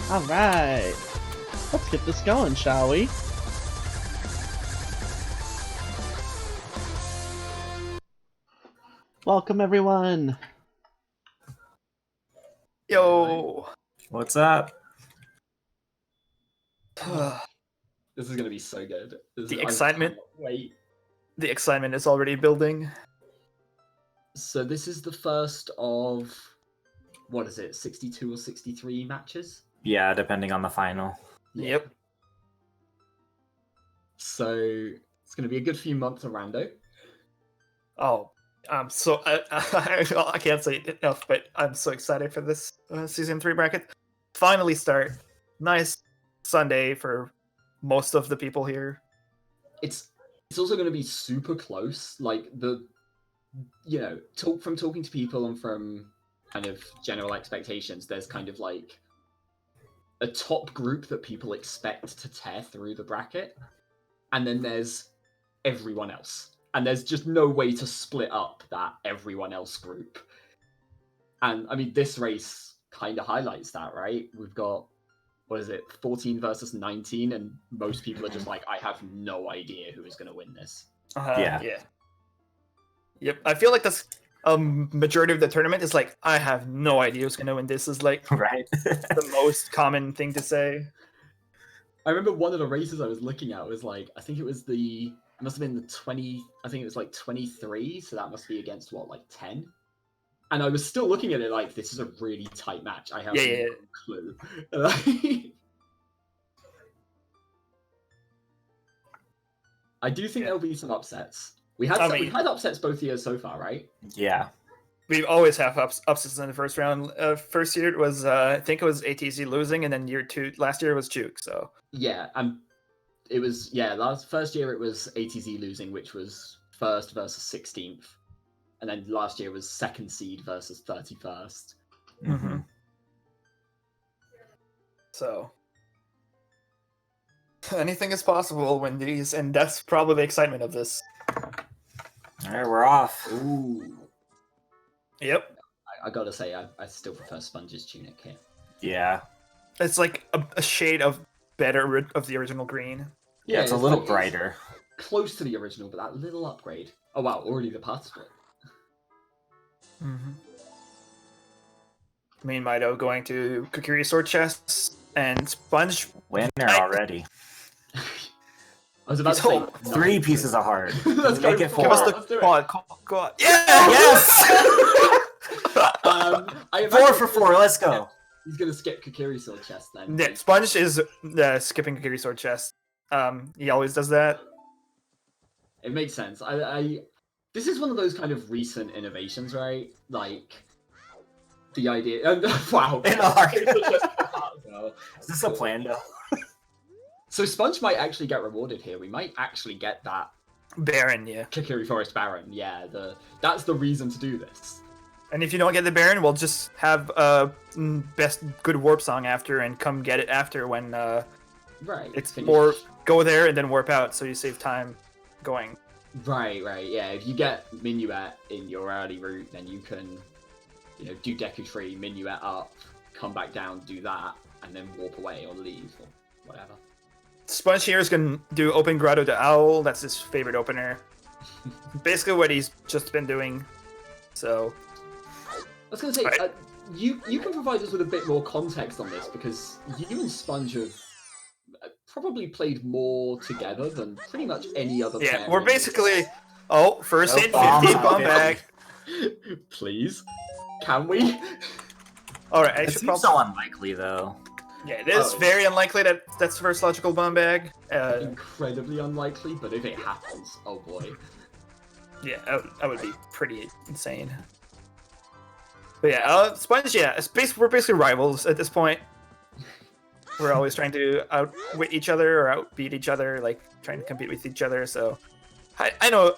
Alright, let's get this going, shall we? Welcome, everyone! Yo! What's up? This is gonna be so good. The excitement. Wait. The excitement is already building. So this is the first of, what is it, 62 or 63 matches? Yeah, depending on the final. Yep. So it's gonna be a good few months of rando. Oh, I can't say it enough, but I'm so excited for this season 3 bracket. Finally start. Nice Sunday for most of the people here. It's also gonna be super close. Like talking to people and from kind of general expectations, there's kind of like a top group that people expect to tear through the bracket, and then there's everyone else. And there's just no way to split up that everyone else group. And I mean, this race kind of highlights that, right? We've got, 14 versus 19, and most people are just like, I have no idea who is going to win this. Yeah. Yep. I feel like this majority of the tournament is like, I have no idea who's going to win. This is like Right. the most common thing to say. I remember one of the races I was looking at was like, I think it must have been the 20, I think it was like 23, so that must be against what, like 10? And I was still looking at it like, this is a really tight match. I have no clue. I do think there'll be some upsets. We had upsets both years so far, right? Yeah. We always have upsets in the first round. First year it was, I think it was ATZ losing, and then last year was Juke, so. Yeah, it was, first year it was ATZ losing, which was 1st versus 16th. And then last year was 2nd seed versus 31st. Mm-hmm. So. Anything is possible when these, and that's probably the excitement of this. Alright, we're off. Ooh. Yep. I gotta say, I still prefer Sponge's tunic here. Yeah. It's like a shade of better of the original green. Yeah, it's a little brighter. Close to the original, but that little upgrade. Oh wow, already the path split. Mm-hmm. Meanmido going to Kokiri sword chests and Sponge. Winner already. I was about to say 3 pieces of heart. Let's make go. it 4. Give us the quad. Yeah! Yes! 4 for 4, let's go. He's gonna skip Kokiri sword chest then. Yeah, Sponge is skipping Kokiri sword chest. He always does that. It makes sense. This is one of those kind of recent innovations, right? Like the idea. Wow. In the heart. Is this a plan though? So Sponge might actually get rewarded here. We might actually get that Baron, yeah. Kokiri Forest Baron. Yeah, that's the reason to do this. And if you don't get the Baron, we'll just have best good warp song after and come get it after when right. It's more go there and then warp out, so you save time going. Right. Yeah. If you get Minuet in your early route, then you can, do Deku Tree, Minuet up, come back down, do that, and then warp away or leave or whatever. Sponge here is gonna do Open Grotto to Owl. That's his favorite opener. Basically what he's just been doing. So. I was gonna say, you can provide us with a bit more context on this because you and Sponge have probably played more together than pretty much any other pair. Yeah, we're basically first aid, 50 bomb bag. Please, can we? All right, It seems so unlikely though. Yeah, it is very unlikely that that's the first logical bomb bag. Incredibly unlikely, but if it happens, oh boy. Yeah, that would be pretty insane. But yeah, Sponge, yeah, we're basically rivals at this point. We're always trying to outwit each other or outbeat each other, like trying to compete with each other. So I know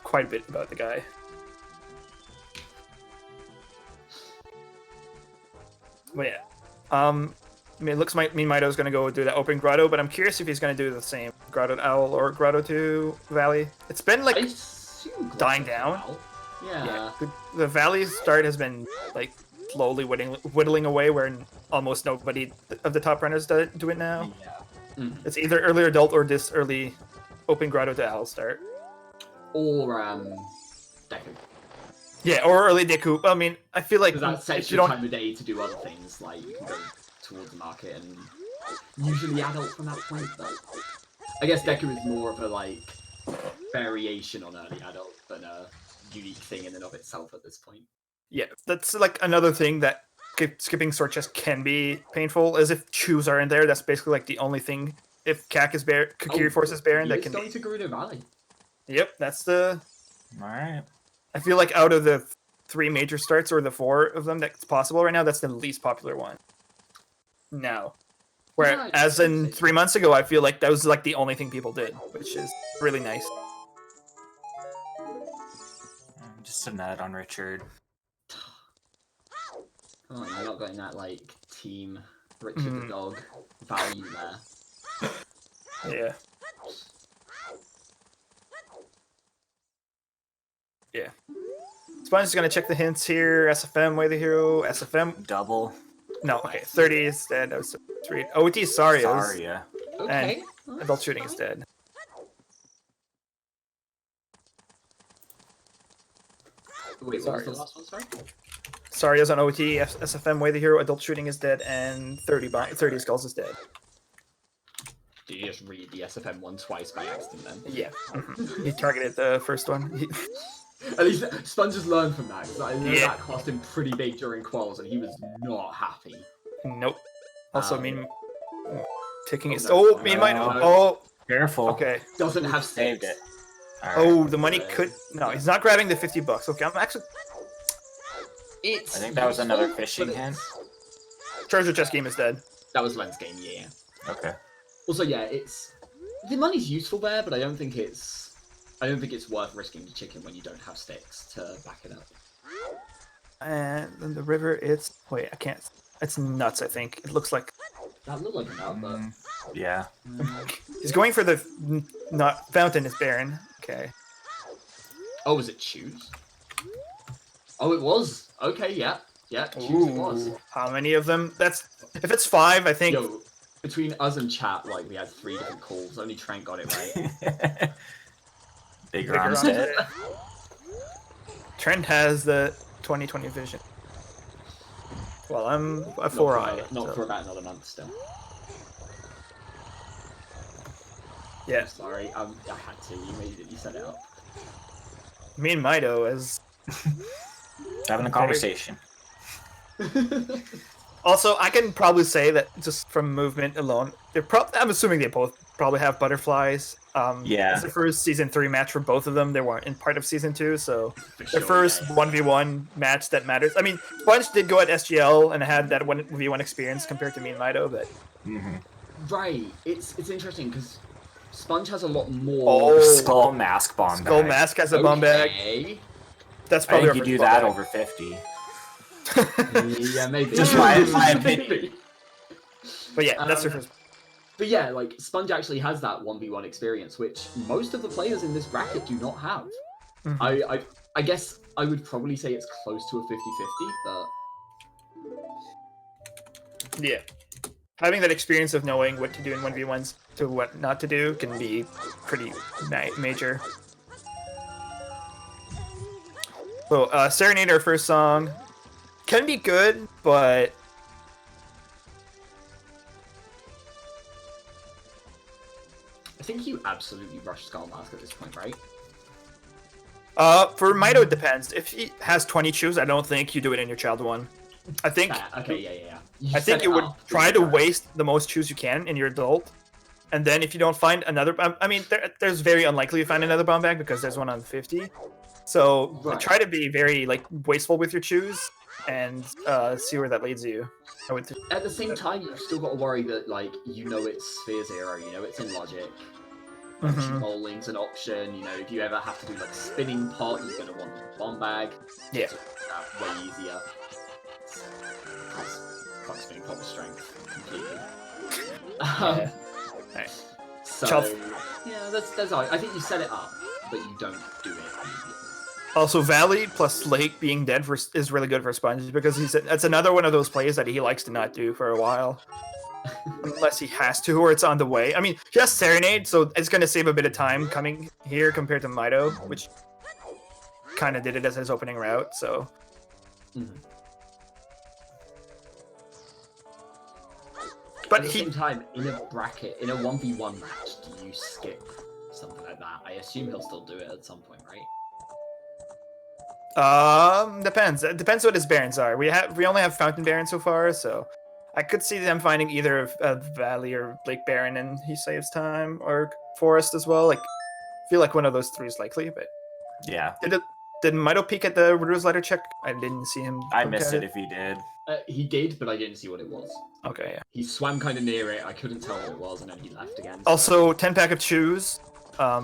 quite a bit about the guy. But yeah, I mean, it looks like Meanmido's gonna go do that open grotto, but I'm curious if he's gonna do the same grotto to Owl or grotto to Valley. It's been like dying down. Yeah. The Valley start has been like slowly whittling away, where almost nobody of the top runners do it now. Yeah. It's either early adult or this early open grotto to Owl start. Or Deku. Yeah, or early Deku. I mean, I feel like Because that sets if you your don't. time of day to do other things, like you can go towards the market and usually adult from that point, but I guess Deku is more of a like variation on early adult than a unique thing in and of itself at this point. Yeah, that's like another thing that skipping sword chest can be painful, is if Chews are in there. That's basically like the only thing. If Kakiri Force is Baron, that It's can going be. to Gerudo Valley. Yep, that's the. All right. I feel like out of the 3 major starts, or the 4 of them that's possible right now, that's the least popular one. No. Yeah, Whereas in 3 months ago, I feel like that was like the only thing people did, which is really nice. Just a nut on Richard. Oh, you're not getting that like team Richard the dog value there. Yeah. Yeah. Sponge is gonna check the hints here. SFM, Way the Hero. SFM. Double. No, okay. 30 is dead. That was 3. OT Saria. Saria. Okay. Adult Shooting is dead. Wait, what was the last one, sorry? Saria's on OT. SFM, Way the Hero. Adult Shooting is dead. And 30 Skulls is dead. Did you just read the SFM one twice by accident then? Yeah. He targeted the first one. At least Sponge has learned from that, because I know Yeah. that cost him pretty big during quals, and he was not happy. Nope. Also, taking it. no. Meanmido. No. Oh, Careful. okay. Doesn't have Saved six. it. All right. Oh, the money could. No, he's not grabbing the $50. Okay, I'm actually. It's I think that was another useful, fishing but hint. Treasure chest game is dead. that was Len's game, yeah. Okay. Also, yeah, the money's useful there, but I don't think it's worth risking the chicken when you don't have sticks to back it up. And then the river, it's. Wait, I can't. It's nuts, I think. It looks like. That looked like enough, but Yeah. He's going for the. Not Fountain is Baron. Okay. oh, was it choose? Oh, it was. Okay, yeah, choose it was. How many of them? That's. If it's 5, I think. Yo, between us and chat, like we had 3 different calls. Only Trent got it right. Bigger arms dead. Trent has the 20/20 vision. Well, I'm a 4-eye. Not for about another month still. Yeah. I'm sorry, I had to. You set it up. Meanmido is. Having a conversation. Also, I can probably say that just from movement alone, I'm assuming they both probably have butterflies. Yeah. It's the first season 3 match for both of them. They weren't in part of season 2, so For the sure, first yeah. 1v1 match that matters. I mean, Sponge did go at SGL and had that 1v1 experience compared to Meanmido, but Right, it's interesting because Sponge has a lot more. Skull Mask bomb Skull bag. Mask has a bomb bag. Okay. That's I probably think you our do first that bomb over 50. Yeah, maybe. Just my opinion. Maybe. bag. But yeah, that's their first. But yeah, like Sponge actually has that 1v1 experience, which most of the players in this bracket do not have. Mhm. I guess I would probably say it's close to a 50-50, but Yeah. Having that experience of knowing what to do in 1v1s to what not to do can be pretty major. So, Serenade, our first song, can be good, but I think you absolutely rush Skull Mask at this point, right? for Mido it depends. If he has 20 chews, I don't think you do it in your child one. I think Okay, yeah. I think you would try to waste the most chews you can in your adult, and then if you don't find another, I mean, there's very unlikely you find another bomb bag because there's one on 50. So Right. try to be very like wasteful with your chews and see where that leads you. I would. At the same time, you've still got to worry that, like, you know it's Sphere Zero, you know it's in Logic. Mhm. Bowling's an option, you know, if you ever have to do, like, spinning pot, you're going to want the bomb bag. Yeah. Way easier. Fuck spinning pot with strength, completely. Yeah. Right. So, Chop. yeah, that's all right. I think you set it up, but you don't do it immediately. Also, Valley plus Lake being dead is really good for Sponge because that's another one of those plays that he likes to not do for a while. Unless he has to, or it's on the way. I mean, he has Serenade, so it's going to save a bit of time coming here compared to Mido, which kind of did it as his opening route, so... But at the same time, in a bracket, in a 1v1 match, do you skip something like that? I assume he'll still do it at some point, right? Depends. It depends what his Barons are. We only have Fountain Baron so far, so I could see them finding either a Valley or Lake Baron, and he saves time, or Forest as well. Like, I feel like one of those three is likely, but Yeah. Did Mido peek at the Ruse letter check? I didn't see him. I missed it if he did. He did, but I didn't see what it was. Okay, yeah. He swam kind of near it. I couldn't tell what it was, and then he left again. So... Also, 10 pack of Choose. I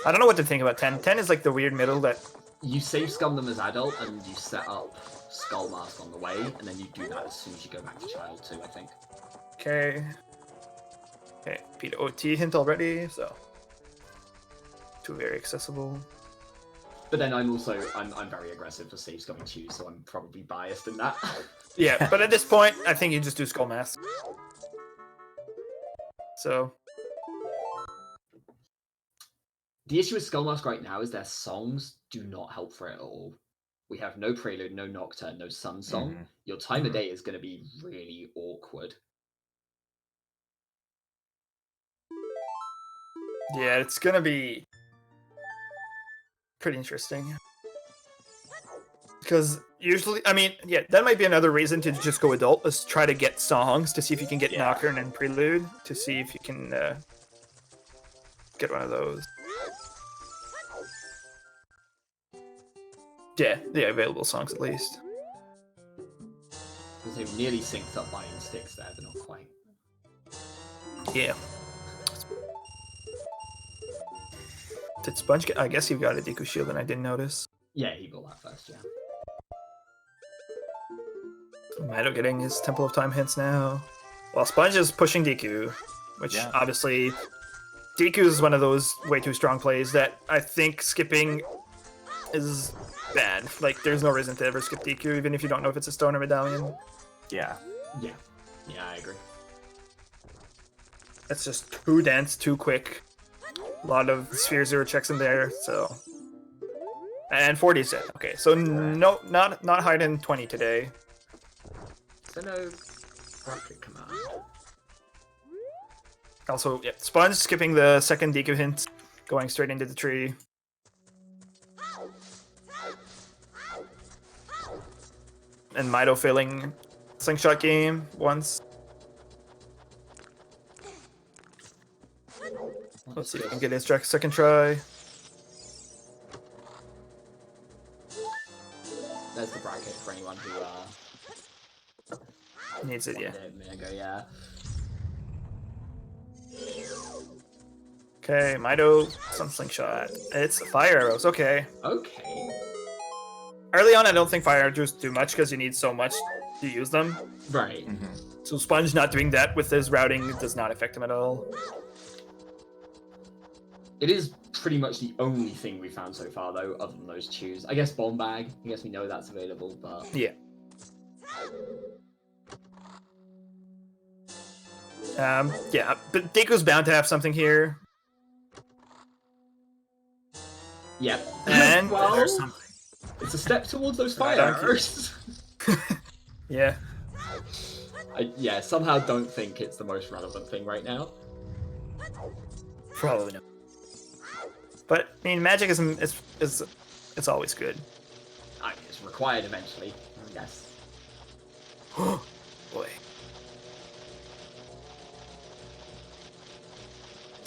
don't know what to think about 10. 10 is like the weird middle that... You save scum them as adult, and you set up Skull Mask on the way, and then you do that as soon as you go back to child too, I think. Okay. Okay, Peter OT hint already, so... Two very accessible. But then I'm very aggressive for save scum and choose, so I'm probably biased in that. Yeah, but at this point, I think you just do Skull Mask. So... The issue with Skull Mask right now is their songs do not help for it at all. We have no Prelude, no Nocturne, no Sun Song. Your time of day is going to be really awkward. Yeah, it's going to be pretty interesting. Because usually, I mean, yeah, that might be another reason to just go adult. Let's try to get songs to see if you can get Nocturne and Prelude, to see if you can get one of those. Yeah, the available songs at least. Because they've nearly synced up Lion Sticks there, but not quite. Yeah. Did Sponge get... I guess he got a Deku Shield and I didn't notice. Yeah, he got that first, yeah. Mido getting his Temple of Time hints now. Well, Sponge is pushing Deku, which obviously... Deku is one of those way too strong plays that I think skipping is bad. Like, there's no reason to ever skip Deku, even if you don't know if it's a stone or medallion. Yeah. Yeah. Yeah, I agree. It's just too dense, too quick. A lot of sphere zero checks in there, so... And 40 is it. Okay, so no, not higher than 20 today. So no bracket command. Also, yeah, Sponge skipping the second Deku hint, going straight into the tree. And Mido failing slingshot game once. Let's see if we can get his second try. There's the bracket for anyone who needs it, yeah. Yeah. Okay, Mido, some slingshot. It's fire arrows, okay. Okay. Early on, I don't think fire arrows do much because you need so much to use them. Right. So Sponge not doing that with his routing does not affect him at all. It is pretty much the only thing we found so far, though, other than those chews. I guess Bomb Bag. I guess we know that's available, but... Yeah. Yeah, but Deku's bound to have something here. Yep. And well, there's something. It's a step towards those fire arrows. Yeah. I somehow don't think it's the most relevant thing right now. Probably not. But I mean, magic is it's always good. I mean, it's required eventually, I guess. Boy.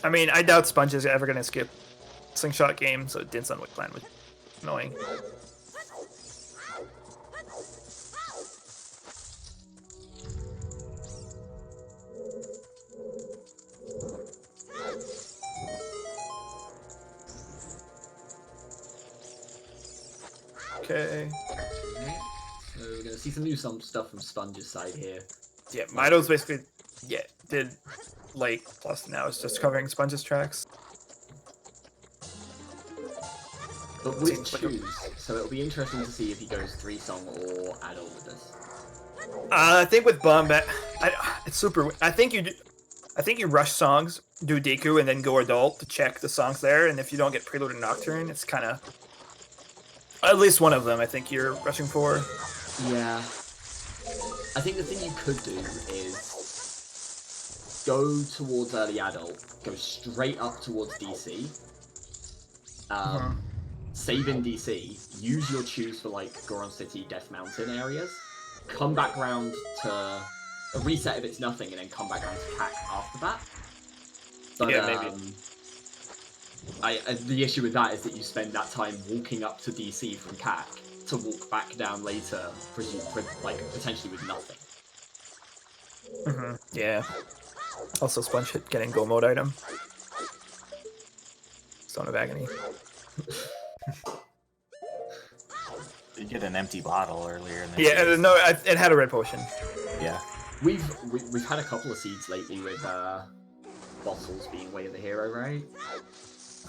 I mean, I doubt Sponge is ever gonna skip slingshot game, so Din's on Plan was annoying. Okay. So we're gonna see some new stuff from Sponge's side here. Yeah, Mido's basically did Lake plus now it's just covering Sponge's tracks. But with Seems like a- choose, so it'll be interesting to see if he goes 3-song or adult with this. I think with Bombag, it's super. I think you rush songs, do Deku, and then go adult to check the songs there. And if you don't get Prelude and Nocturne, it's kind of at least one of them. I think you're rushing for. Yeah. I think the thing you could do is go towards early adult, go straight up towards DC, save in DC, use your choose for like Goron City, Death Mountain areas, come back round to a reset if it's nothing, and then come back round to CAC after that. But, Yeah, maybe. the issue with that is that you spend that time walking up to DC from CAC to walk back down later, potentially with nothing. Yeah. Also, Sponge hit getting Go Mode item. Stone of Agony. You get an empty bottle earlier in the Yeah, series. no, it had a red potion. Yeah. We've had a couple of seeds lately with bottles being Way of the Hero, right?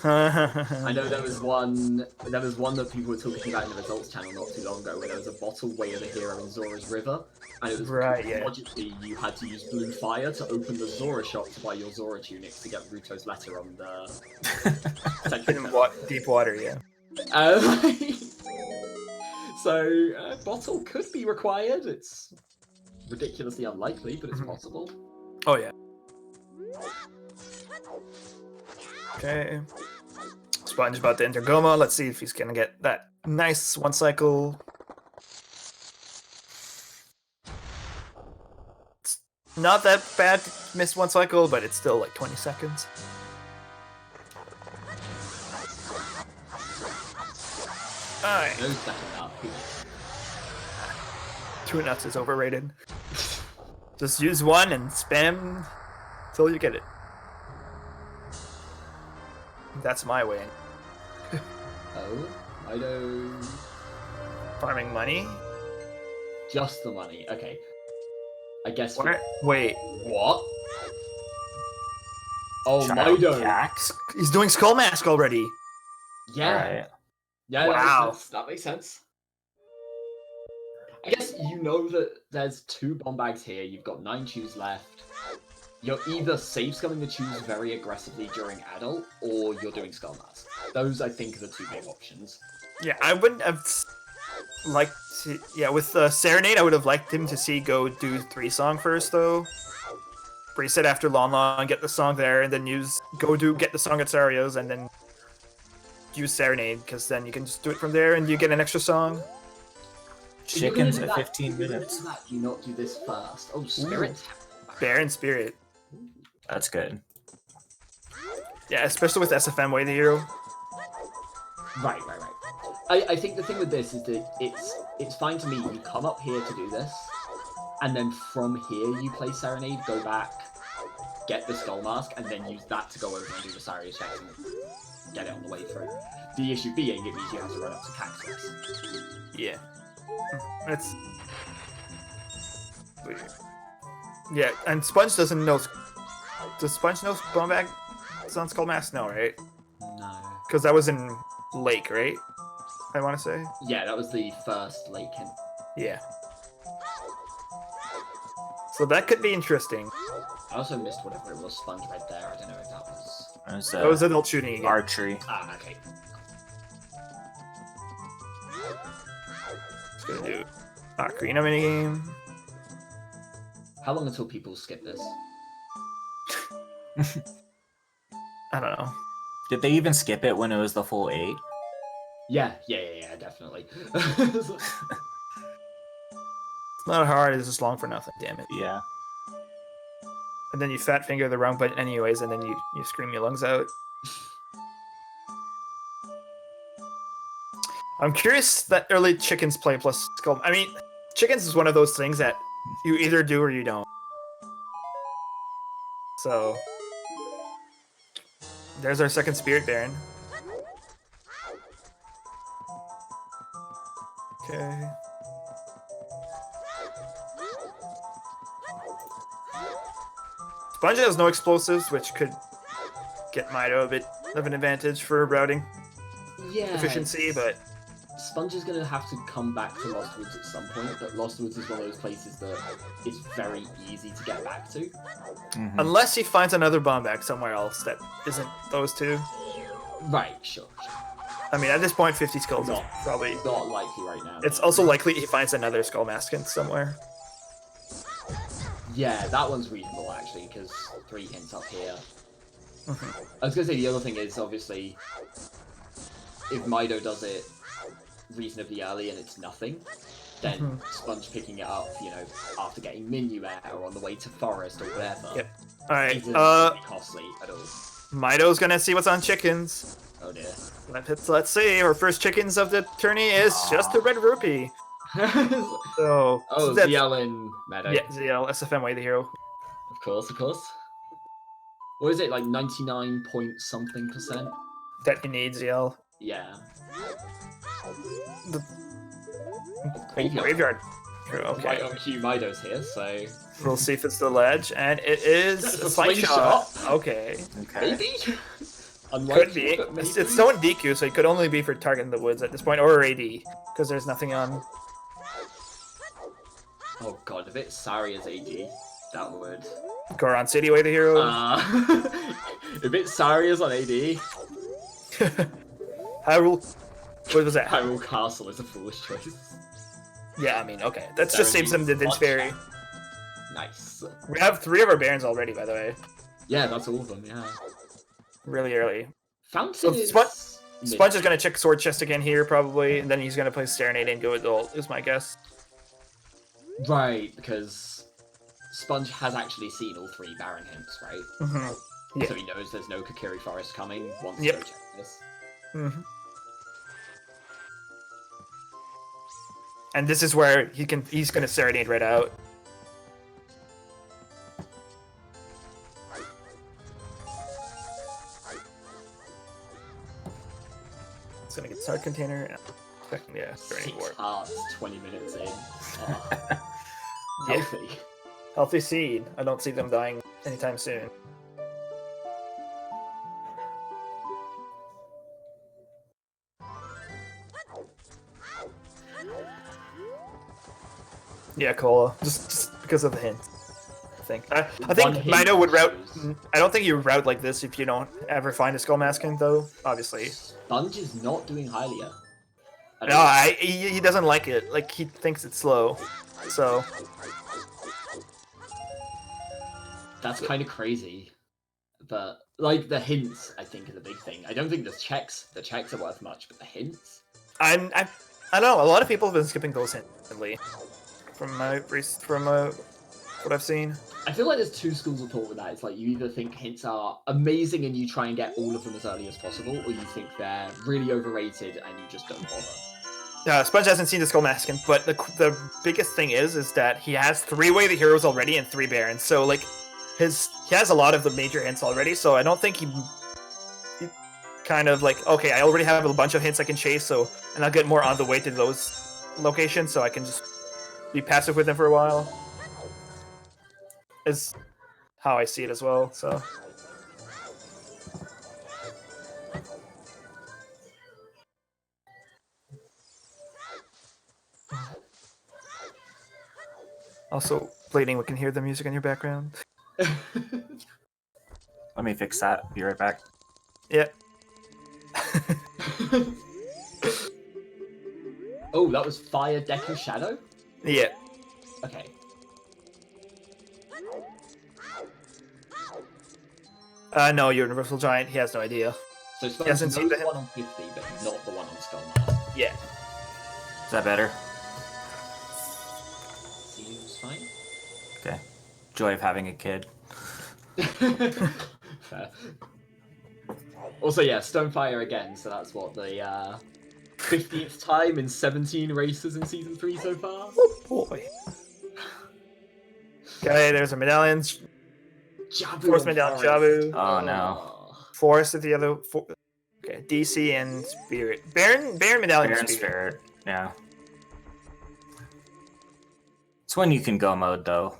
I know there was one that people were talking about in the results channel not too long ago, where there was a bottle Way of the Hero in Zora's River, and it was logically you had to use blue fire to open the Zora shop to buy your Zora tunics to get Ruto's letter on the In deep water, yeah. So bottle could be required. It's ridiculously unlikely, but it's possible. Oh yeah. Okay. Sponge about to enter Goma. Let's see if he's gonna get that nice one cycle. It's not that bad to miss one cycle, but it's still like 20 seconds. Alright. No second up. 2 nuts is overrated. Just use one and spam until you get it. That's my way. Oh, I don't. Farming money? Just the money. Okay. I guess. Wait. What? Oh, Child Mido. Cax? He's doing Skull Mask already. Yeah. Alright. Yeah. Wow. That makes sense. I guess you know that there's 2 bomb bags here. You've got 9 chews left. You're either safe scumming the chews very aggressively during adult, or you're doing Skull Mask. Those, I think, are the 2 big options. Yeah, I wouldn't have liked to... Yeah, with Serenade, I would have liked him to see go do 3-song first, though. Reset after Lon Lon, get the song there, and then get the song at Sario's, and then use Serenade, because then you can just do it from there, and you get an extra song. Chickens at 15 minutes. Do you not do this first? Oh, Spirit. Baron Spirit. That's good. Yeah, especially with SFM Way the Hero. Right. I think the thing with this is that it's fine to me. You come up here to do this, and then from here you play Serenade, go back, get the Skull Mask, and then use that to go over and do the Saria checks and get it on the way through. The issue being, it means you have to run up to Cactus. Yeah. It's weird. Yeah, and Sponge doesn't know. Does Sponge know Bombag? It's on Skull Mask? No, right? No. Because that was in Lake, right? I want to say. Yeah, that was the first Lake hint. Yeah. So that could be interesting. I also missed whatever it was Sponge read there. I don't know if that was... That was adult shooting again. Archery. Ah, okay. Just gonna do Ocarina minigame. How long until people skip this? I don't know. Did they even skip it when it was the full 8? Yeah, definitely. It's not hard, it's just long for nothing, damn it. Yeah. And then you fat finger the wrong button anyways, and then you scream your lungs out. I'm curious that early chickens play plus skull. I mean, chickens is one of those things that you either do or you don't. So there's our second Spirit Baron. Okay. Sponge has no explosives, which could get Mido a bit of an advantage for routing. Yeah, efficiency, but Sponge is going to have to come back to Lost Woods at some point, but Lost Woods is one of those places that is very easy to get back to. Mhm. unless he finds another bomb back somewhere else that isn't those two. Right, sure. I mean, at this point, 50 skulls is Not, probably. not likely right now. It's no. also likely he finds another skull maskin somewhere. Yeah, that one's reasonable actually, because 3 hints up here. Mhm. I was going to say the other thing is, obviously, if Mido does it reasonably early and it's nothing, then Mhm. Sponge picking it up, you know, after getting Minuet or on the way to Forest or whatever, Yep. All right. isn't really costly at all. Mido's gonna see what's on chickens. Oh dear. Let's see. Our first chickens of the tourney is just the red rupee. So Oh, that's, ZL in Meadow. yeah, ZL SFM way the hero. Of course, of course. What is it, like 99 point something percent? That he needs ZL. Yeah. The- Graveyard. Graveyard. Okay. Right on cue, Mido's here, so We'll see if it's the ledge, and it is That's a a slingshot. slingshot. Okay. Okay. maybe. Could Unlikely, be. but maybe. It's still in DQ, so it could only be for target in the woods at this point, or AD, because there's nothing on. Oh god, if it's Saria's AD, that would. Goron City way the hero. If it's Saria's on AD, Hyrule. What was that? Hyrule Castle is a foolish choice. Yeah, I mean, okay. That just saves them the Dinch Fairy. Nice. We have 3 of our Barons already, by the way. Yeah, that's all of them, yeah. Really early. Fountain So is... Sponge is going to check Sword Chest again here, probably, and then he's going to play Serenade and go with ult, is my guess. Right, because Sponge has actually seen all 3 Baron hints, right? Mm-hmm. Yeah. So he knows there's no Kokiri Forest coming once Yep. go check this. Mm-hmm. And this is where he's going to Serenade right out. It's going to get Start Container. Yeah, Serenade 6 Warp. hearts, 20 minutes in. Oh, Yeah. healthy. Healthy Seed. I don't see them dying anytime soon. Yeah, Cola. Just because of the hint. I think. I think One hint Mido would route. shows. I don't think you would route like this if you don't ever find a Skull Maskin, though. Obviously. Sponge is not doing highlier. at No, all. he doesn't like it. Like he thinks it's slow. So That's kind of crazy. But, like, the hints, I think, are the big thing. I don't think the checks are worth much, but the hints? I don't know. A lot of people have been skipping those hints lately. From what I've seen. I feel like there's 2 schools of thought with that. It's like, you either think hints are amazing and you try and get all of them as early as possible, or you think they're really overrated and you just don't bother. Sponge hasn't seen the Skull Maskin, but the biggest thing is that he has 3-way the heroes already and 3 Barons. So like he has a lot of the major hints already. So I don't think he kind of like, okay, I already have a bunch of hints I can chase, and I'll get more on the way to those locations, so I can just be passive with them for a while. Is how I see it as well. So. Also, bleeding, we can hear the music in your background. Let me fix that. Be right back. Yeah. Oh, that was Fire Deku Shadow? Yeah. Okay. No, Universal Giant, he has no idea. So Sponge hasn't seen knows the the one on 50, but not the one on Skull Mask. Yeah. Is that better? Seems fine. Okay. Joy of having a kid. Fair. Also, yeah, Stonefire again, so that's what, the 50th time in 17 races in Season 3 so far? Oh boy. Okay, there's a medallion. Jabu Force and Medallion, Forest. Jabu. Oh, no. Forest at the other. Okay, DC and Spirit. Baron Medallion Baron and Spirit. Spirit. Yeah. It's when you can go mode, though.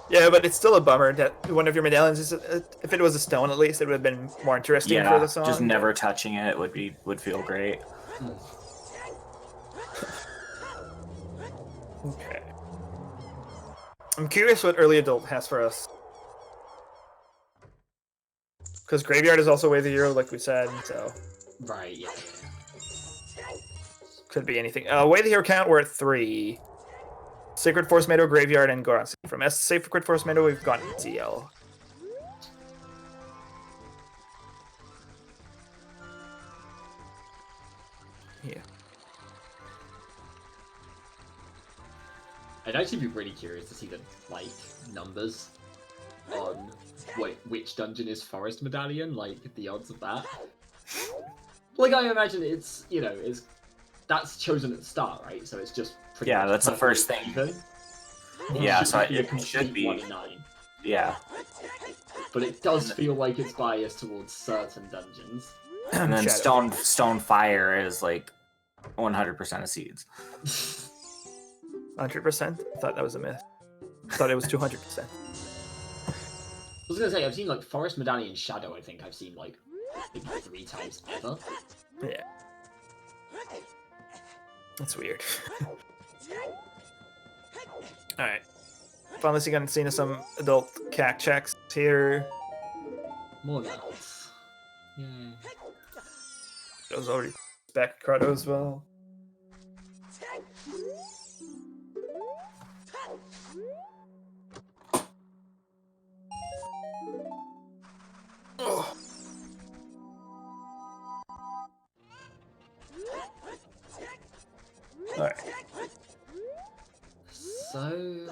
Yeah, but it's still a bummer that one of your medallions is. If it was a stone, at least it would have been more interesting for the song. just never touching it would feel great. Okay. I'm curious what early adult has for us. Because Graveyard is also Way the Hero, like we said, so Right, yeah. could be anything. Way the Hero count, we're at 3. Sacred Force Meadow, Graveyard, and Goron. From Sacred Force Meadow, we've gotten ZL. Yeah. I'd actually be really curious to see the like numbers on which dungeon is Forest Medallion, like the odds of that. Like I imagine it's that's chosen at the start, right? So it's just pretty much that's the first thing. even. Yeah, so It it should be 1 in 9. Yeah. But it does feel like it's biased towards certain dungeons. And then Shadow. stone fire is like 100% of seeds. 100%? I thought that was a myth. I thought it was 200%. I was gonna say I've seen like Forest Medallion Shadow. I think I've seen like maybe 3 times ever. Yeah. That's weird. Alright. Finally seeing some adult CAC checks here. More nuts. Yeah. That was already back Crado as well. Oh. Alright. So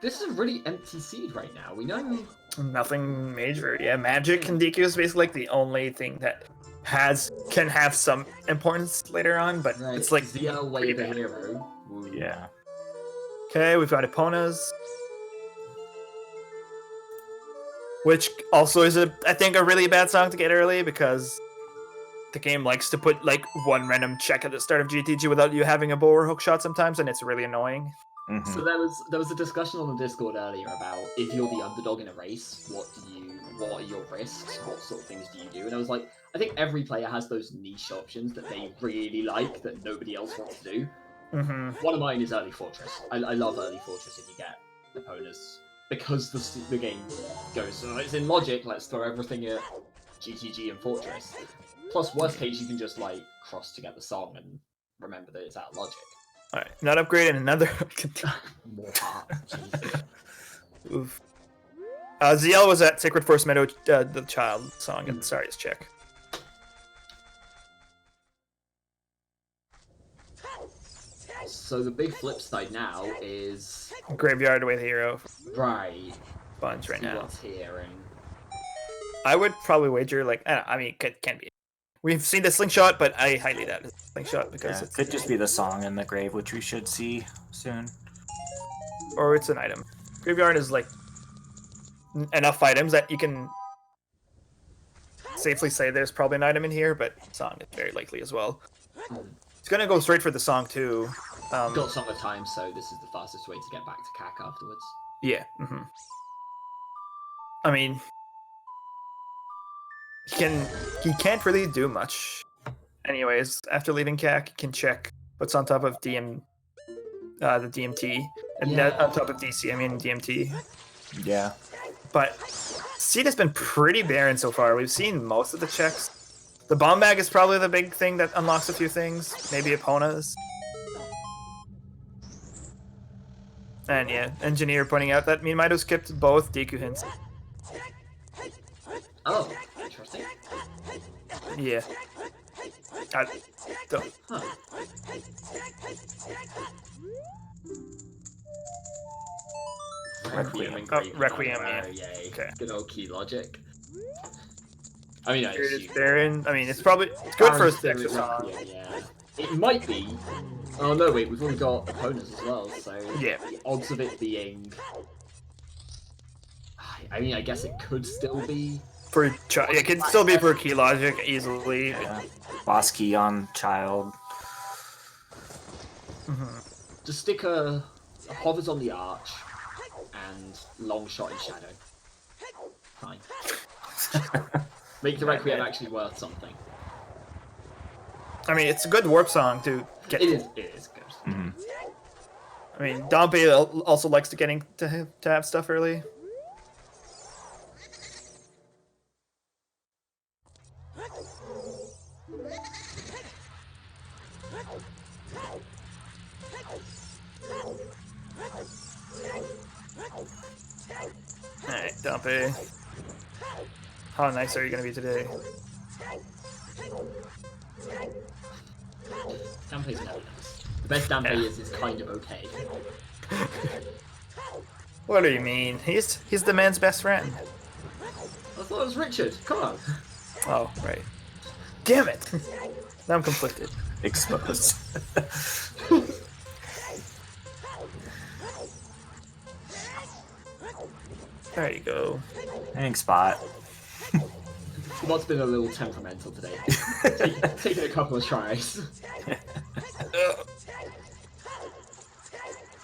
this is a really empty seed right now. We know Nothing major. Yeah, magic and DQ is basically like the only thing that can have some importance later on, but it's like ZL Way the Hero. Woo. Yeah. Okay, we've got Eponas. Which also is I think a really bad song to get early because the game likes to put like one random check at the start of GTG without you having a bow or hook shot sometimes, and it's really annoying. Mm-hmm. So there was a discussion on the Discord earlier about if you're the underdog in a race, what are your risks? What sort of things do you do? And I was like, I think every player has those niche options that they really like that nobody else wants to do. Mm-hmm. One of mine is Early Fortress. I love Early Fortress if you get opponents because the game goes, so it's in logic, let's throw everything at GTG and Fortress. Plus, worst case, you can just like cross together song and remember that it's out of logic. Alright, not upgrading another. More heart. Jesus. Oof. ZL was at Sacred Force Meadow, the child song, and sorry, it's check. So the big flip side now is Graveyard Way the Hero. right. Bunch right See now. what's here and I would probably wager like I mean it can be. We've seen the slingshot, but I highly doubt it's slingshot because Yeah, it's could just be the song in the grave, which we should see soon. or it's an item. Graveyard is like enough items that you can safely say there's probably an item in here, but song is very likely as well. It's gonna go straight for the song too. got Song of Time, so this is the fastest way to get back to CAC afterwards. Yeah. I mean, he can't really do much. Anyways, after leaving CAC, he can check what's on top of the DMT, and Yeah. on top of DC. I mean DMT. Yeah. But seed has been pretty barren so far. We've seen most of the checks. The bomb bag is probably the big thing that unlocks a few things. Maybe Eponas. And yeah, Engineer pointing out that Meanmido skipped both Deku hints. Oh, interesting. Yeah. I don't. Huh. Requiem and Graveyard. Requiem, yeah. Yay. Okay. Good old key logic. I mean, I Here it is, assume. Baron. I mean, it's probably good for a There extra is song. Requiem, yeah. It might be. Oh no, wait, we've already got opponents as well, so Yeah. the odds of it being. I mean, I guess it could still be. It can still be for key logic easily. Yeah. Boss key on child. Just stick a hovers on the arch, and long shot in shadow. Fine. Make the Requiem actually worth something. I mean, it's a good warp song to get. It is good. Mhm. I mean, Dompe also likes to have stuff early. Alright, Dompe. How nice are you gonna be today? Dampe's never nice. The best Dampe is kind of okay. What do you mean? He's the man's best friend. I thought it was Richard. Come on. Oh, right. Damn it! Now I'm conflicted. Exposed. There you go. Thanks, Spot. Spot's been a little temperamental today. Taking a couple of tries.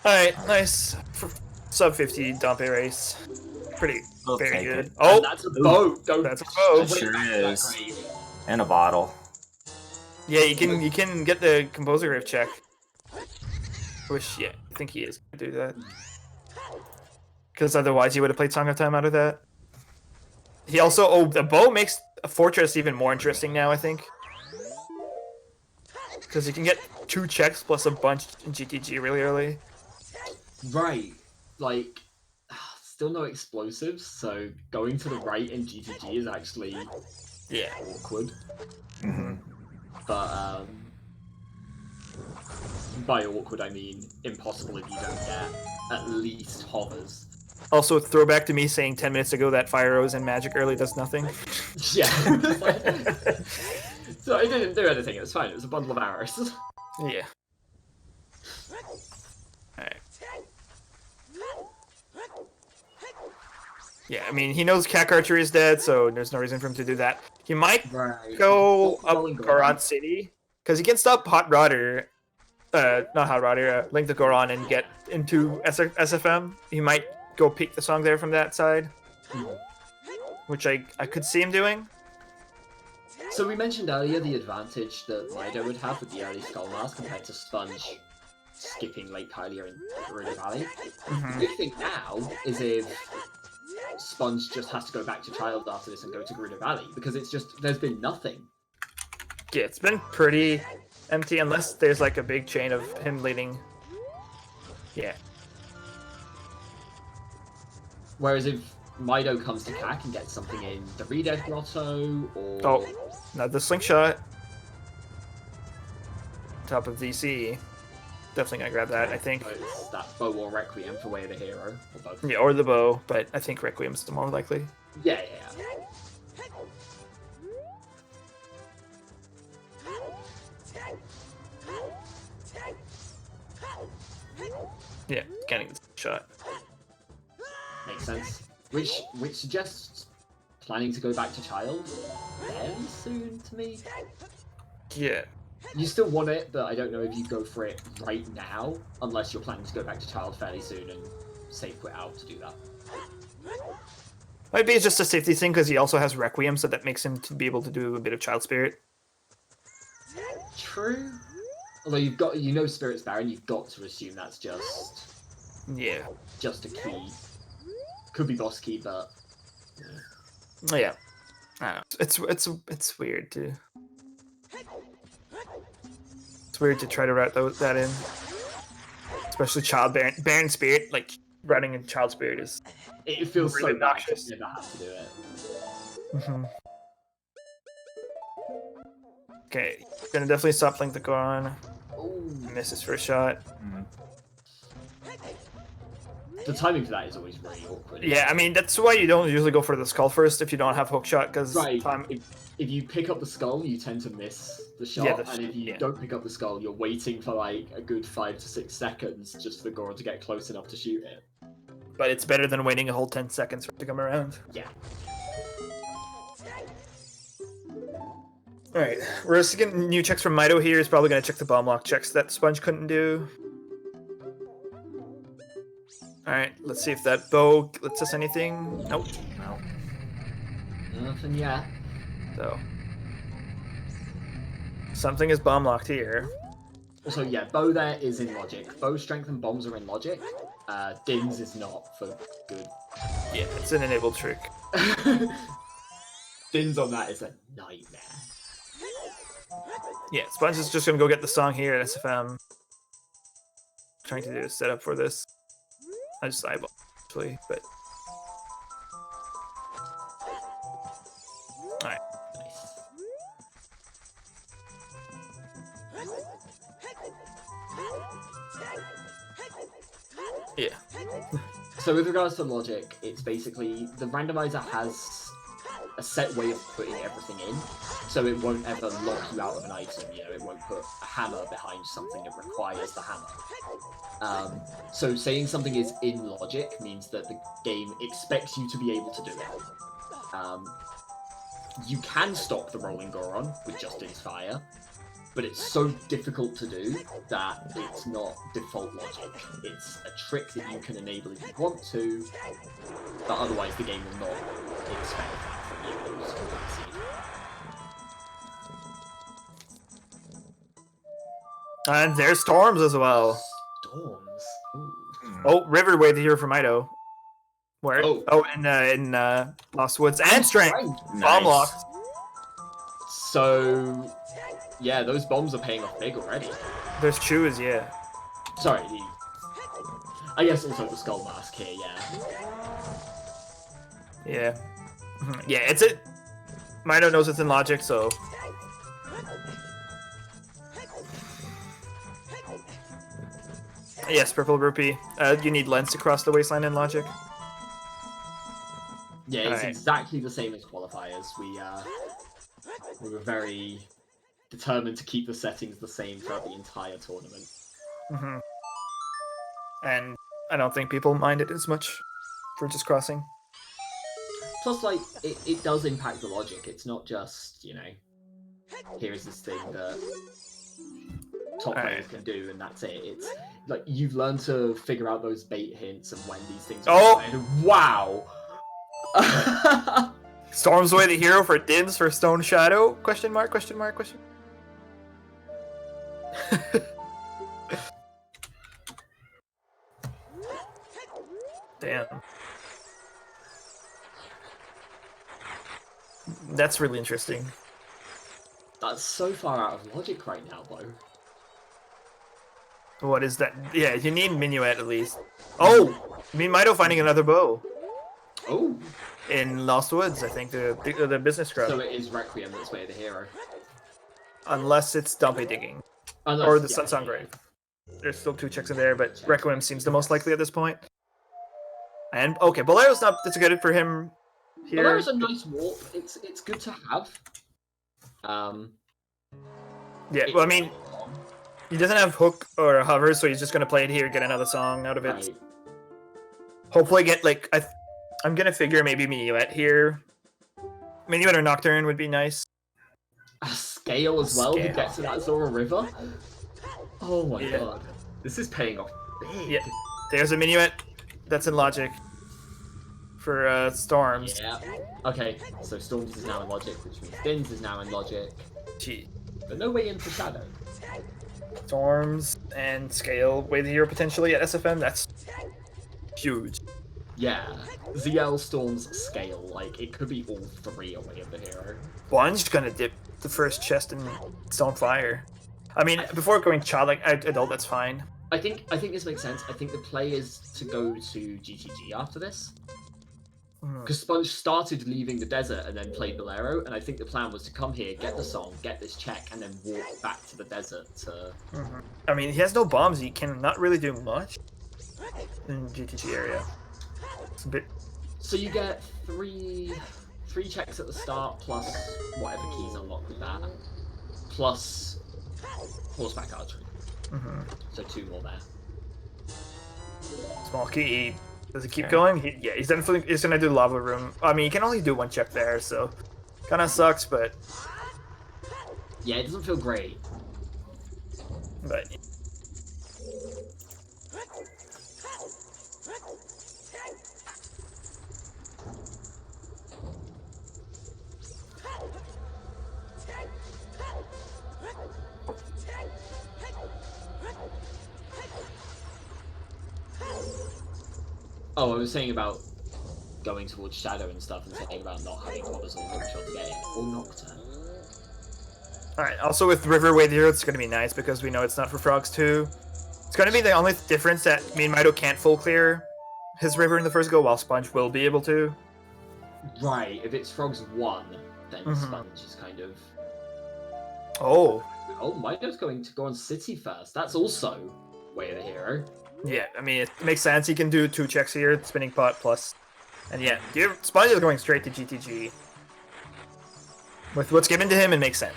Alright, nice. Sub 50 Dompe race. Pretty I'll very take good. it. Oh, And that's a boat. Don't that's a boat. straight Sure back to that is. grave. And a bottle. yeah, you can get the composer riff check. Wish, yeah, I think he is gonna do that. Because otherwise he would have played Song of Time out of that. He also, the bow makes a fortress even more interesting now, I think. Because you can get 2 checks plus a bunch in GTG really early. Right. Like, still no explosives, so going to the right in GTG is actually Yeah. awkward. Mhm. But, by awkward I mean impossible if you don't get at least hovers. Also, throwback to me saying 10 minutes ago that Fire Rose and Magic early does nothing. Yeah. So it didn't do anything, it was fine, it was a bundle of arrows. Yeah. Alright. Yeah, I mean, he knows Cack Archery is dead, so there's no reason for him to do that. He might Right. go up Rolling Goron City, because he can stop Hot Rodder, not Hot Rodder, Link the Goron and get into SFM. He might go peek the song there from that side, which I could see him doing. So we mentioned earlier the advantage that Mido would have with the early Skull Mask compared to Sponge skipping Lake Hylia and Gerudo Valley. The big thing now is if Sponge just has to go back to Child after this and go to Gerudo Valley, because it's just, there's been nothing. Yeah, it's been pretty empty unless there's like a big chain of him leading. Yeah. Whereas if Mido comes to CAC and gets something in the Redead Grotto, or... Oh, now the slingshot. Top of DC. Definitely gonna grab that, I think. It's that bow or Requiem for Way of the Hero, or both. Yeah, or the bow, but I think Requiem's the more likely. Yeah. Yeah, getting the shot. Makes sense. Which suggests planning to go back to Child fairly soon to me. Yeah. You still want it, but I don't know if you go for it right now, unless you're planning to go back to Child fairly soon and save quit out to do that. Might be just a safety thing because he also has Requiem, so that makes him to be able to do a bit of Child Spirit. True. Although you've got, you know, Spirit's Baron, you've got to assume that's just Yeah. a key. Could be boss key, but Yeah. I don't know. It's weird to. It's weird to try to route that in, especially Child Baron Spirit. Like running in Child Spirit is. it feels Really so bad obnoxious. to never have to do it. Mm-hmm. Okay, gonna definitely stop Link the Goron. Ooh. Miss his first shot. Mhm. The timing for that is always really awkward. Yeah, I mean that's why you don't usually go for the skull first if you don't have hook shot, because Right. If you pick up the skull, you tend to miss the shot, Yeah, and if you don't pick up the skull, you're waiting for like a good 5 to 6 seconds just for the Goron to get close enough to shoot it. But it's better than waiting a whole 10 seconds for it to come around. Yeah. Alright, we're just getting new checks from Mido here. He's probably going to check the bomb lock checks that Sponge couldn't do. Alright, let's see if that bow lets us anything. Nope. No. Nothing yet. So. Something is bomb locked here. Also, yeah, bow there is in logic. Bow strength and bombs are in logic. Dins is not for good. Yeah, it's an enabled trick. Dins on that is a nightmare. Yeah, Sponge is just gonna go get the song here at SFM. Trying to do a setup for this. I just eyeball actually, but alright. Nice. Yeah. So with regards to logic, it's basically the randomizer has a set way of putting everything in, so it won't ever lock you out of an item. You know, it won't put a hammer behind something that requires the hammer. So saying something is in logic means that the game expects you to be able to do it. You can stop the rolling Goron with just Din's fire, but it's so difficult to do that it's not default logic. It's a trick that you can enable if you want to, but otherwise the game will not expect that from you. So that's it. And there's storms as well. Storms. Ooh. Oh, River Way to hear from Mido. Where? Oh. In Lost Woods and Strength. Nice. Bomb locked. So, yeah, those bombs are paying off big already. There's Chews, yeah. Sorry, I guess also the Skull Mask here, yeah. Yeah. Yeah, it's it. Mido knows it's in logic, so. Yes, Purple Rupee. You need Lens to cross the waistline in logic. Yeah, it's Alright. exactly the same as qualifiers. We were very determined to keep the settings the same throughout the entire tournament. Mm-hmm. And I don't think people mind it as much for just crossing. Plus, like, it does impact the logic. It's not just, you know, here's this thing that top players can do, and that's it. It's like you've learned to figure out those bait hints and when these things are played. Wow! Storm's Way the hero for Dins for Stone Shadow? Question mark, question mark, question. Damn. That's really interesting. That's so far out of logic right now, though. What is that? Yeah, you need Minuet at least. Oh! Meanmido finding another bow. Oh! In Lost Woods, I think, the business scrub. So it is Requiem that's Way of the Hero. Unless it's Dumpy Digging. Unless, Or the yeah, Sun's Grave. There's still two checks in there, but Requiem seems the most likely at this point. And, okay, Bolero's not that's good for him here. Bolero's a nice warp. It's good to have. Yeah, well, I mean, he doesn't have hook or hover, so he's just gonna play it here, get another song out of it. Right. Hopefully get, like, I'm gonna figure maybe Minuet here. Minuet or Nocturne would be nice. A scale as well to Scale. get to that Zora River. Oh my Yeah. god. This is paying off big. Yeah. There's a Minuet that's in logic for Storms. Yeah. Okay, so Storms is now in logic, which means Dins is now in logic. Gee. But no way into Shadow. Storms and Scale Way the hero potentially at SFM. That's huge. Yeah. ZL, Storms, Scale. Like, it could be all three away of the hero. One's gonna dip the first chest in Stone Fire. I mean, before going childlike adult, that's fine. I think this makes sense. I think the play is to go to GTG after this. Because Sponge started leaving the desert and then played Bolero, and I think the plan was to come here, get the song, get this check, and then walk back to the desert to... I mean, he has no bombs. He can not really do much in GTG area. It's a bit. So you get three checks at the start, plus whatever keys unlock with that, plus horseback archery. So 2 more there. Small key. Does it keep going? He's definitely gonna do Lava Room. I mean, he can only do 1 check there, so kind of sucks, but Yeah, it doesn't feel great. Oh, I was saying about going towards Shadow and stuff, and saying about not having Hovers or Hookshot to get in, or Nocturne. Alright, also with River Wade here, it's going to be nice because we know it's not for Frogs too. It's going to be the only difference that Meanmido can't full clear his River in the first go, while Sponge will be able to. Right, if it's Frogs 1, then Mhm. Sponge is kind of... Oh, Oh, Mido's going to go on City first. That's also Way of the Hero. yeah, I mean, it makes sense. He can do 2 checks here, Spinning Pot plus. And yeah, Sponge is going straight to GTG. With what's given to him, it makes sense.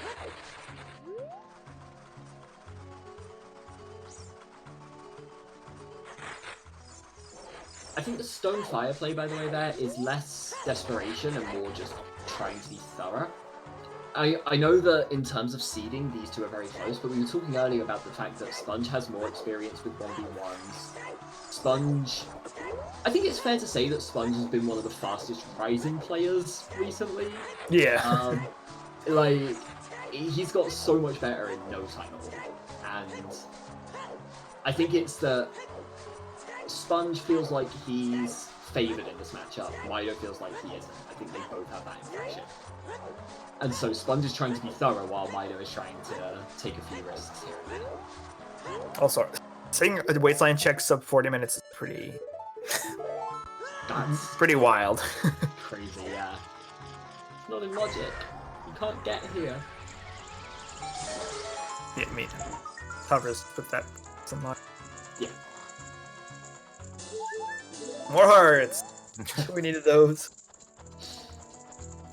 I think the Stone Fire play, by the way, there is less desperation and more just trying to be thorough. I know that in terms of seeding, these two are very close, but we were talking earlier about the fact that Sponge has more experience with 1v1s. Sponge... I think it's fair to say that Sponge has been one of the fastest rising players recently. Yeah. Like, he's got so much better in no time at all. And I think it's that Sponge feels like he's favoured in this matchup. Mido feels like he isn't. I think they both have that impression. And so Sponge is trying to be thorough while Mido is trying to take a few risks here and there. Also, seeing a waistline check sub 40 minutes is That's pretty wild. crazy, yeah. It's not in logic. You can't get here. Yeah, me. Hovers, put that some line. Yeah. More hearts! We needed those.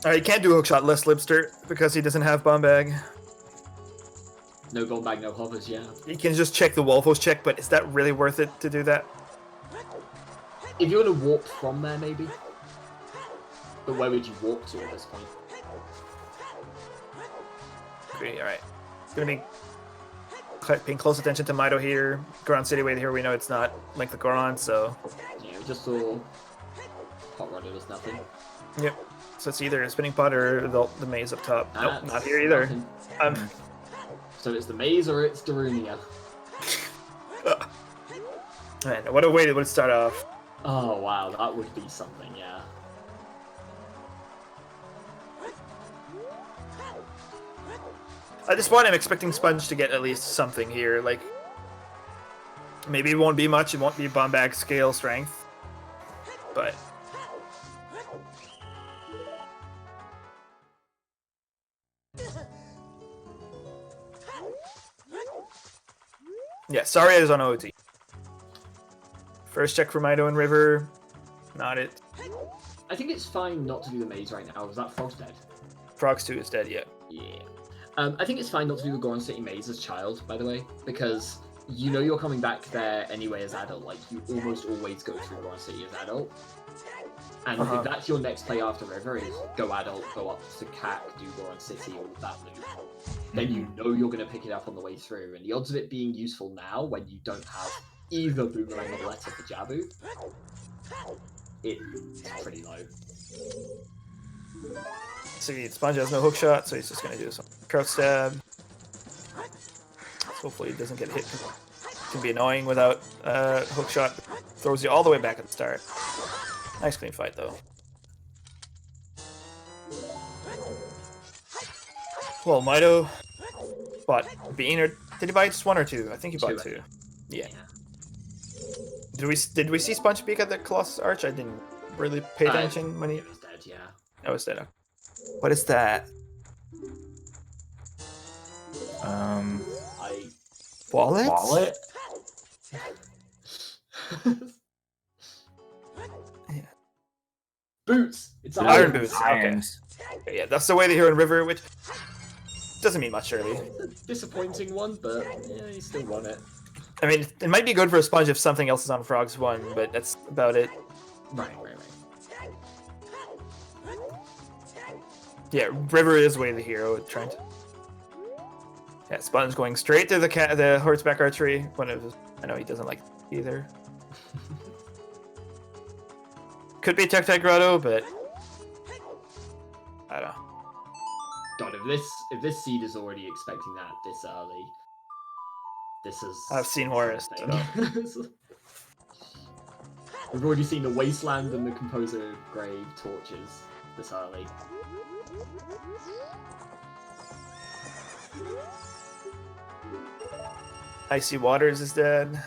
Alright, he can't do hookshot less Lipster because he doesn't have bomb bag. No gold bag, no hovers, yeah. He can just check the Wolfos check, but is that really worth it to do that? If you're gonna warp from there, maybe. But where would you warp to at this point? Okay, alright. It's gonna be paying close attention to Mido here. Goron City Way here, we know it's not like the Goron, so... Yeah, we just saw Hot Rodder does nothing. Yep. So it's either a Spinning Pot or the maze up top. Nope, That's not here either. nothing. So it's the maze or it's Darunia. Man, what a way to start off. Oh wow, that would be something, yeah. At this point, I'm expecting Sponge to get at least something here. Like, maybe it won't be much. It won't be bomb bag scale strength, but yeah. Sorry, I was on OT. First check for Mido and River. Not it. I think it's fine not to do the maze right now. Was that Frog's dead? Frogs 2 is dead yet. Yeah. I think it's fine not to do the Goron City maze as child, by the way, because you know you're coming back there anyway as adult. Like, you almost always go through Goron City as adult. And if that's your next play after River is go adult, go up to CAC, do Goron City, all of that loop, then you know you're going to pick it up on the way through. And the odds of it being useful now, when you don't have either Boomerang or Letter for Jabu, it's pretty low. See, Sponge has no hook shot, so he's just gonna do some crouch stab. Hopefully he doesn't get hit. It can be annoying without hook shot. Throws you all the way back at the start. Nice clean fight though. Well, Mido bought Bean, or did he buy just 1 or 2? I think he bought 2. Yeah. Did we see Sponge peek at the Colossus Arch? I didn't really pay attention when he. It was dead, yeah. Oh, it's dead. What is that? Wallet? Wallet? Yeah. Boots! It's Iron boots. Okay. Irons. Yeah, that's the way they hear in River, which doesn't mean much really. It's a disappointing one, but yeah, he still won it. I mean, it might be good for a Sponge if something else is on Frogs 1, but that's about it. Right. Yeah, River is way the hero. Trying to. Yeah, Sponge going straight to the horseback archery. I know he doesn't like either. Could be Tech Grotto, but I don't know. God, if this seed is already expecting that this early, this is. I've seen worse. something. We've already seen the Wasteland and the Composer Grave torches this early. Icy Waters is dead.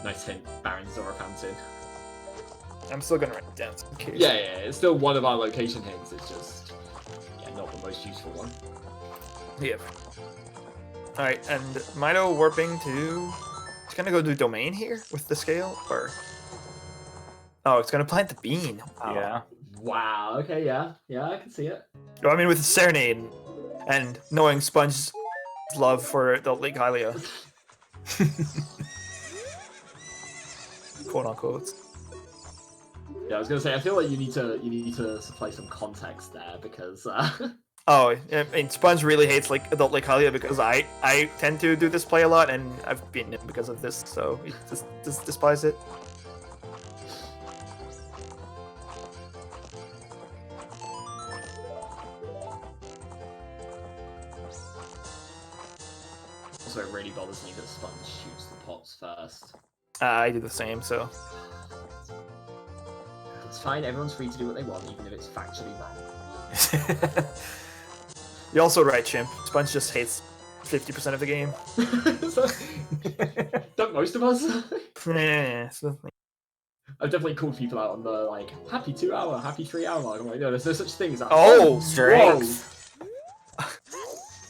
Nice hint, Baron Zorofountain. I'm still gonna write it down in case. Yeah, it's still one of our location hints. It's just, yeah, not the most useful one. Yep. Alright, and Mido warping to... It's gonna go do domain here with the scale, or... Oh, it's gonna plant the bean. Oh. Yeah. Wow. Okay. Yeah. I can see it. I mean, with Serenade, and knowing Sponge's love for the Lake Hylia. Quote unquote. Yeah, I was gonna say. I feel like you need to supply some context there because. Oh, I mean, Sponge really hates like Adult Lake Hylia because I tend to do this play a lot, and I've beaten him because of this, so he just despises it. Also, it really bothers me that Sponge shoots the pots first. I do the same, so. It's fine. Everyone's free to do what they want, even if it's factually wrong. You're also right, Chimp. Sponge just hates 50% of the game. Don't most of us? Yeah, I've definitely called people out on the like happy 2 hour, happy 3 hour mark. I'm like, no, there's no such thing as that. Oh, strength.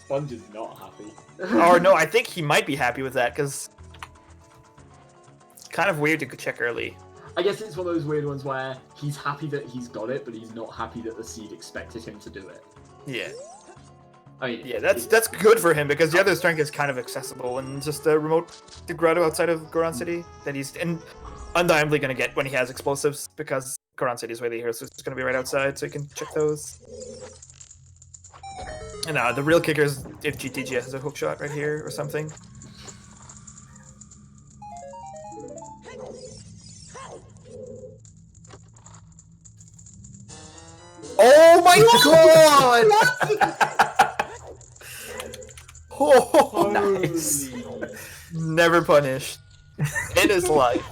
Sponge is not happy. or no, I think he might be happy with that because it's kind of weird to check early. I guess it's one of those weird ones where he's happy that he's got it, but he's not happy that the seed expected him to do it. Yeah. I mean, Yeah, that's good for him because the other strength is kind of accessible and just a remote the grotto outside of Goron City that he's undeniably going to get when he has explosives because Goron City is way here, so it's going to be right outside, so he can check those. And the real kicker is if GTG has a hook shot right here or something. Oh my god! Oh, Nice. Never punished in his life.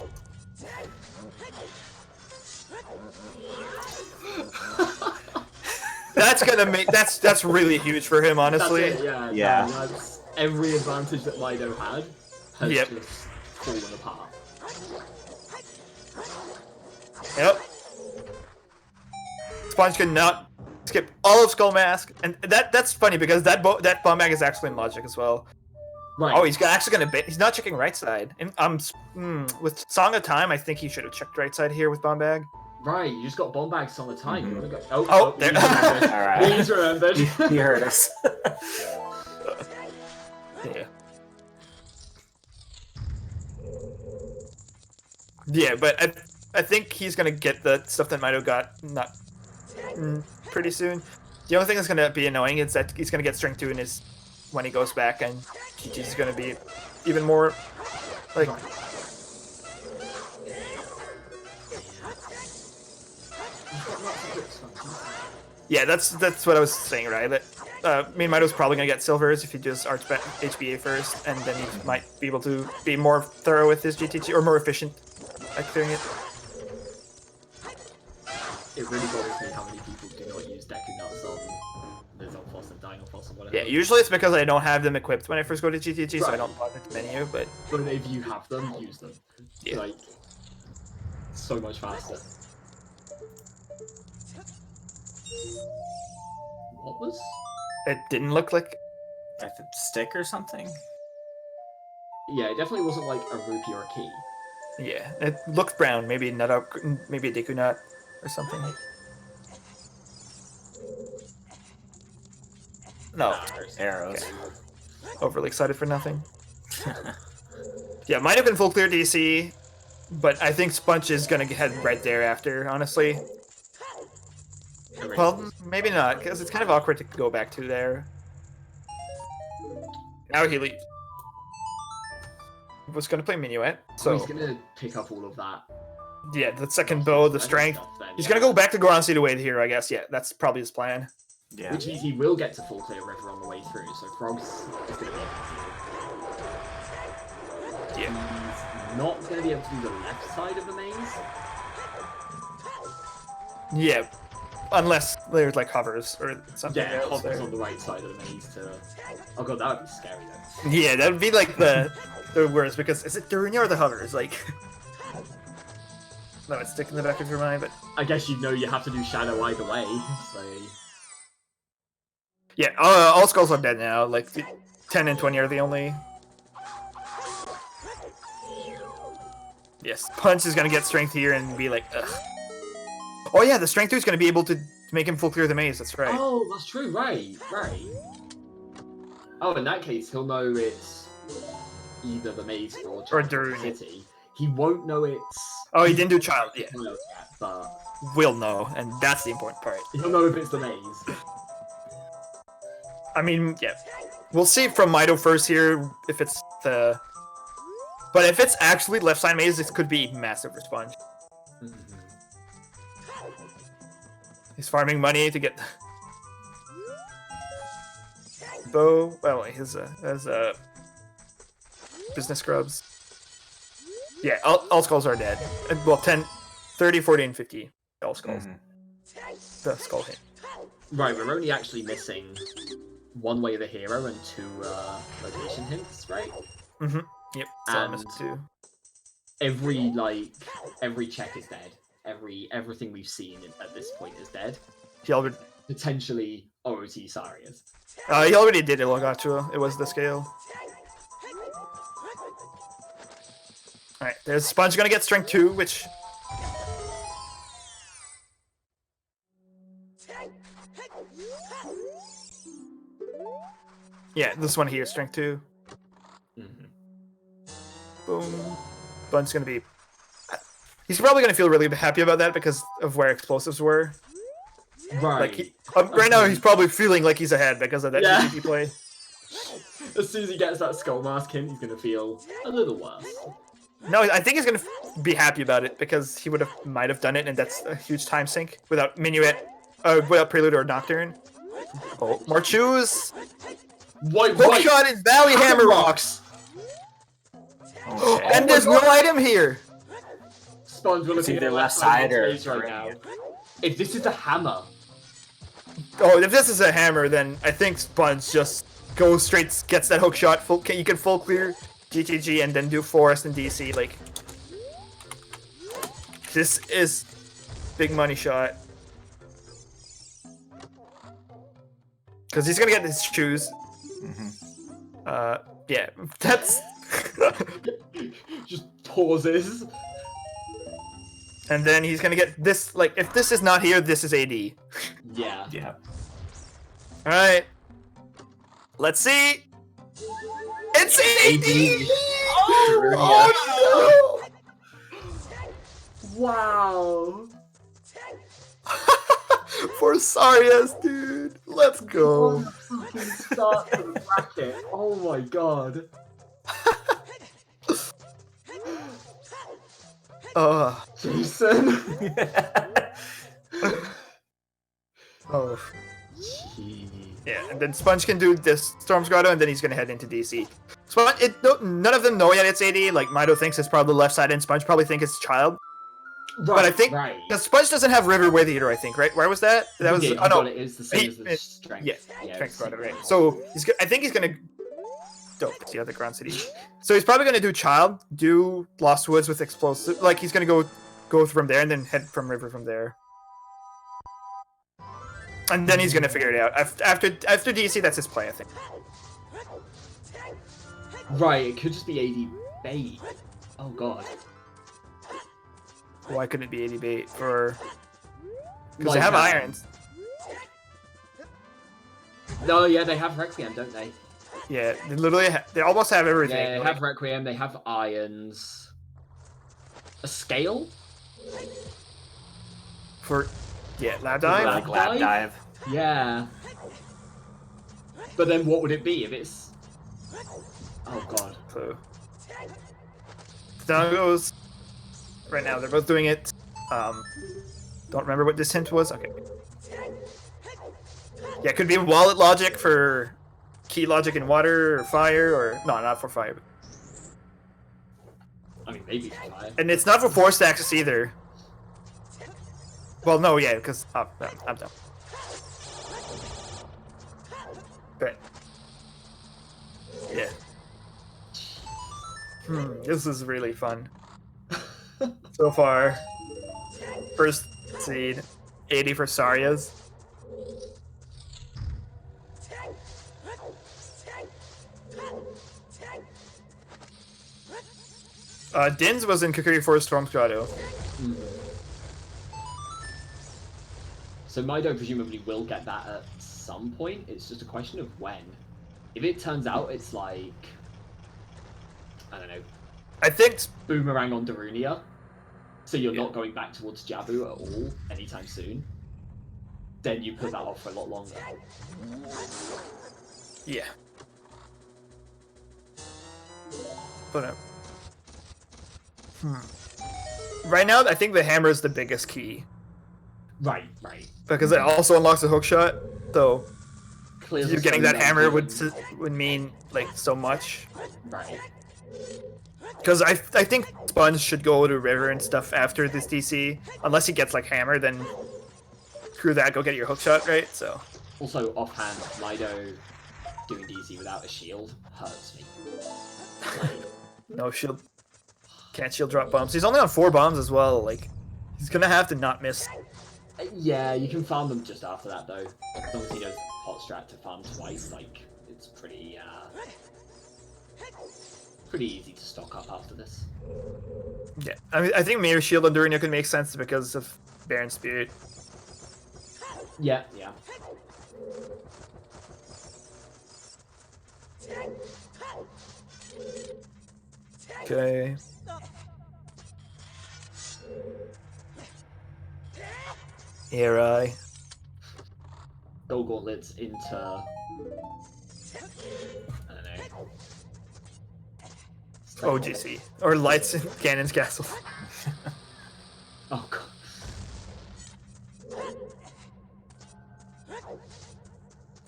That's gonna make that's really huge for him, honestly. That's it, yeah. Yeah. That's every advantage that Mido had has Yep. just fallen apart. Yep. Sponge could not skip all of Skull Mask, and that's funny because that bomb bag is actually in logic as well. Right. Oh, he's actually gonna he's not checking right side. And with Song of Time, I think he should have checked right side here with bomb bag. Right, you just got bomb bags on the time. Mhm. You wanna go... Oh, there- he's remembered. All right. He's remembered. He heard us. Yeah. Yeah, but I think he's gonna get the stuff that Mido got pretty soon. The only thing that's gonna be annoying is that he's gonna get strength 2 in his when he goes back, and GG's gonna be even more like. Yeah, that's what I was saying, right? That me and Mido's probably gonna get silvers if he does Arch HBA first, and then he might be able to be more thorough with his GTG or more efficient at clearing it. It really bothers me how many people do not use Deku Nuts on the Zonfoss and Dinofoss and whatever. Yeah, usually it's because I don't have them equipped when I first go to GTG, so I Right. don't log into the menu. But if you have them, use them. Yeah. Like, so much faster. What was? it didn't look like. Like a stick or something? Yeah, it definitely wasn't like a rupee or a key. Yeah, it looked brown. Maybe not a maybe a Deku Nut or something. No, Arrows. overly excited for nothing. Yeah, might have been full clear DC, but I think Sponge is gonna head right there after, honestly. Well, maybe not, because it's kind of awkward to go back to there. Now he leaves. Was gonna play Minuet, So so he's gonna pick up all of that. yeah, the second bow, the strength. Stuff then, He's yeah. gonna go back to Goron City Wade here, I guess. Yeah, that's probably his plan. Yeah. Which means he will get to full clear river on the way through, so Frogs is gonna be able to Yeah. He's not going to be able to do the left side of the maze. Yeah, unless there's like hovers or something Yeah, else hovers there. on the right side of the maze to... Oh god, that would be scary though. Yeah, that would be like the worst, because is it Durnia or the hovers? Like, that would stick in the back of your mind, but... I guess you know you have to do shadow either way, so... Yeah, all skulls are dead now. Like, 10 and 20 are the only... Yes, Punch is gonna get strength here and be like, ugh. Oh yeah, the strength 2 is gonna be able to make him full clear the maze, that's right. Oh, that's true, right. Oh, in that case, he'll know it's either the maze or Durnia. City. He won't know it's... Oh, he didn't do child, yeah. He'll know it's that, but... Will know, and that's the important part. He'll know if it's the maze. I mean, yeah. We'll see from Mido first here if it's the... But if it's actually left side maze, this could be massive for Sponge. He's farming money to get... Bow... Well, his business scrubs. Yeah, all skulls are dead. Well, 10, 30, 40, and 50. All skulls. The skull hit. Right, we're only actually missing one way of the hero and 2 location hints, right? Mm-hmm. Yep. So And- I missed 2. Every check is dead. Everything we've seen at this point is dead. He already... Potentially OOT Sarias. He already did Elgatua. It was the scale. Alright, there's Sponge gonna get strength 2, which... Yeah, this one here, strength 2. Boom. Sponge's gonna be... He's probably gonna feel really happy about that because of where explosives were. Right. Like right now, he's probably feeling like he's ahead because of that Yeah. GP play. As soon as he gets that skull mask in, he's gonna feel a little worse. No, I think he's gonna be happy about it because he might have done it, and that's a huge time sink without Minuet, without Prelude or Nocturne. Oh, more choose. Hookshot is Valley Hammer Rocks, Okay. and there's no item here. Sponge, we're It's looking either at the left side or right now. If this is the hammer, Oh, if this is a hammer, then I think Sponge just goes straight, gets that hookshot. You can full clear GTG and then do Forest and DC. Like, this is big money shot. Because he's gonna get his shoes. Yeah, that's... just pauses. And then he's gonna get this, like, if this is not here, this is AD. Yeah. Yeah. Alright. Let's see. It's AD! Oh, Wow. no! For Sarias, dude. Let's go. Fucking start to the bracket. Oh my god. Jason. Oh. Jeez. Yeah, and then Sponge can do this Storm's Grotto, and then he's gonna head into DC. Sponge, none of them know yet it's AD. Like, Mido thinks it's probably the left side, and Sponge probably thinks it's Child. Right, But I think right. because Sponge doesn't have River Wave Eater, I think, right? Where was that? That was Yeah, oh no, it is the same as the strength. yeah, it's Strength Grotto, right? same. So I think he's gonna. Dope. Yeah, the Ground City. So he's probably gonna do Child, do Lost Woods with Explosive. Like he's gonna go from there and then head from River from there. And then he's gonna figure it out. After DC, that's his play, I think. Right, it could just be AD bait. Oh god. Why couldn't it be 80 bait for? Because Like they have that. irons. No, yeah, they have Requiem, don't they? Yeah, they literally they almost have everything. Yeah, they like- have Requiem, they have irons. A scale? for lab Lab dive. Like lap dive? dive. Yeah. But then what would it be if it's... Oh god. So down goes. Right now, they're both doing it. Don't remember what this hint was. Okay. Yeah, it could be wallet logic for key logic in water or fire, or no, not for fire. I mean, maybe for fire. And it's not for forced access either. Well, no, yeah, because I'm done. But yeah. This is really fun. So far, first seed, 80 for Saria's. Din's was in Kakuri Forest Storm Grotto. So Mido presumably will get that at some point. It's just a question of when. If it turns out it's like, I don't know, I think Boomerang on Darunia, so you're not going back towards Jabu at all anytime soon, then you put that off for a lot longer. yeah. But right now, I think the hammer is the biggest key Right. because it also unlocks a hook shot. So Clears you the getting stone that hammer down, would mean like so much. Right. Because I think Sponge should go to River and stuff after this DC. Unless he gets like hammer, then screw that, go get your hook shot, right? So Also, offhand, Mido doing DC without a shield hurts me. no shield. Can't shield drop bombs. He's only on 4 bombs as well. Like he's gonna have to not miss. Yeah, you can farm them just after that though. As long as he knows hot strat to farm twice, like it's pretty easy to stock up after this. Yeah, I mean I think Mirror Shield on Durinio can make sense because of Baron Spirit. Yeah. Okay. Here I. Go gauntlets into I don't know. OGC. Or Lights in Cannon's Castle. Oh god.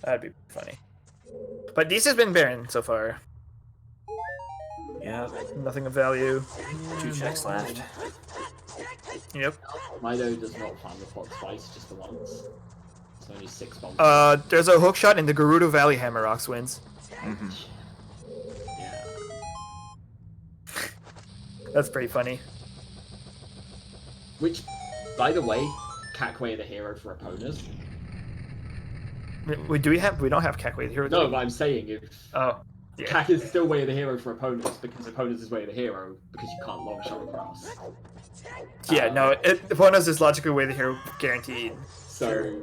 That'd be funny. But this has been Baron so far. Yeah, Nothing of value. 2 checks left. Yep. Mido does not farm the pot twice, just the once. It's only 6 bombs. There's a hook shot in the Gerudo Valley Hammer Rocks wins. Yeah. That's pretty funny. Which, by the way, Kakwe the hero for opponents. We don't have Kakwe here. No, but I'm saying if Oh. Yeah. Kak is still way of the hero for opponents because opponents is way of the hero because you can't long shot across. Yeah, no, opponents is logically way the hero guaranteed. So,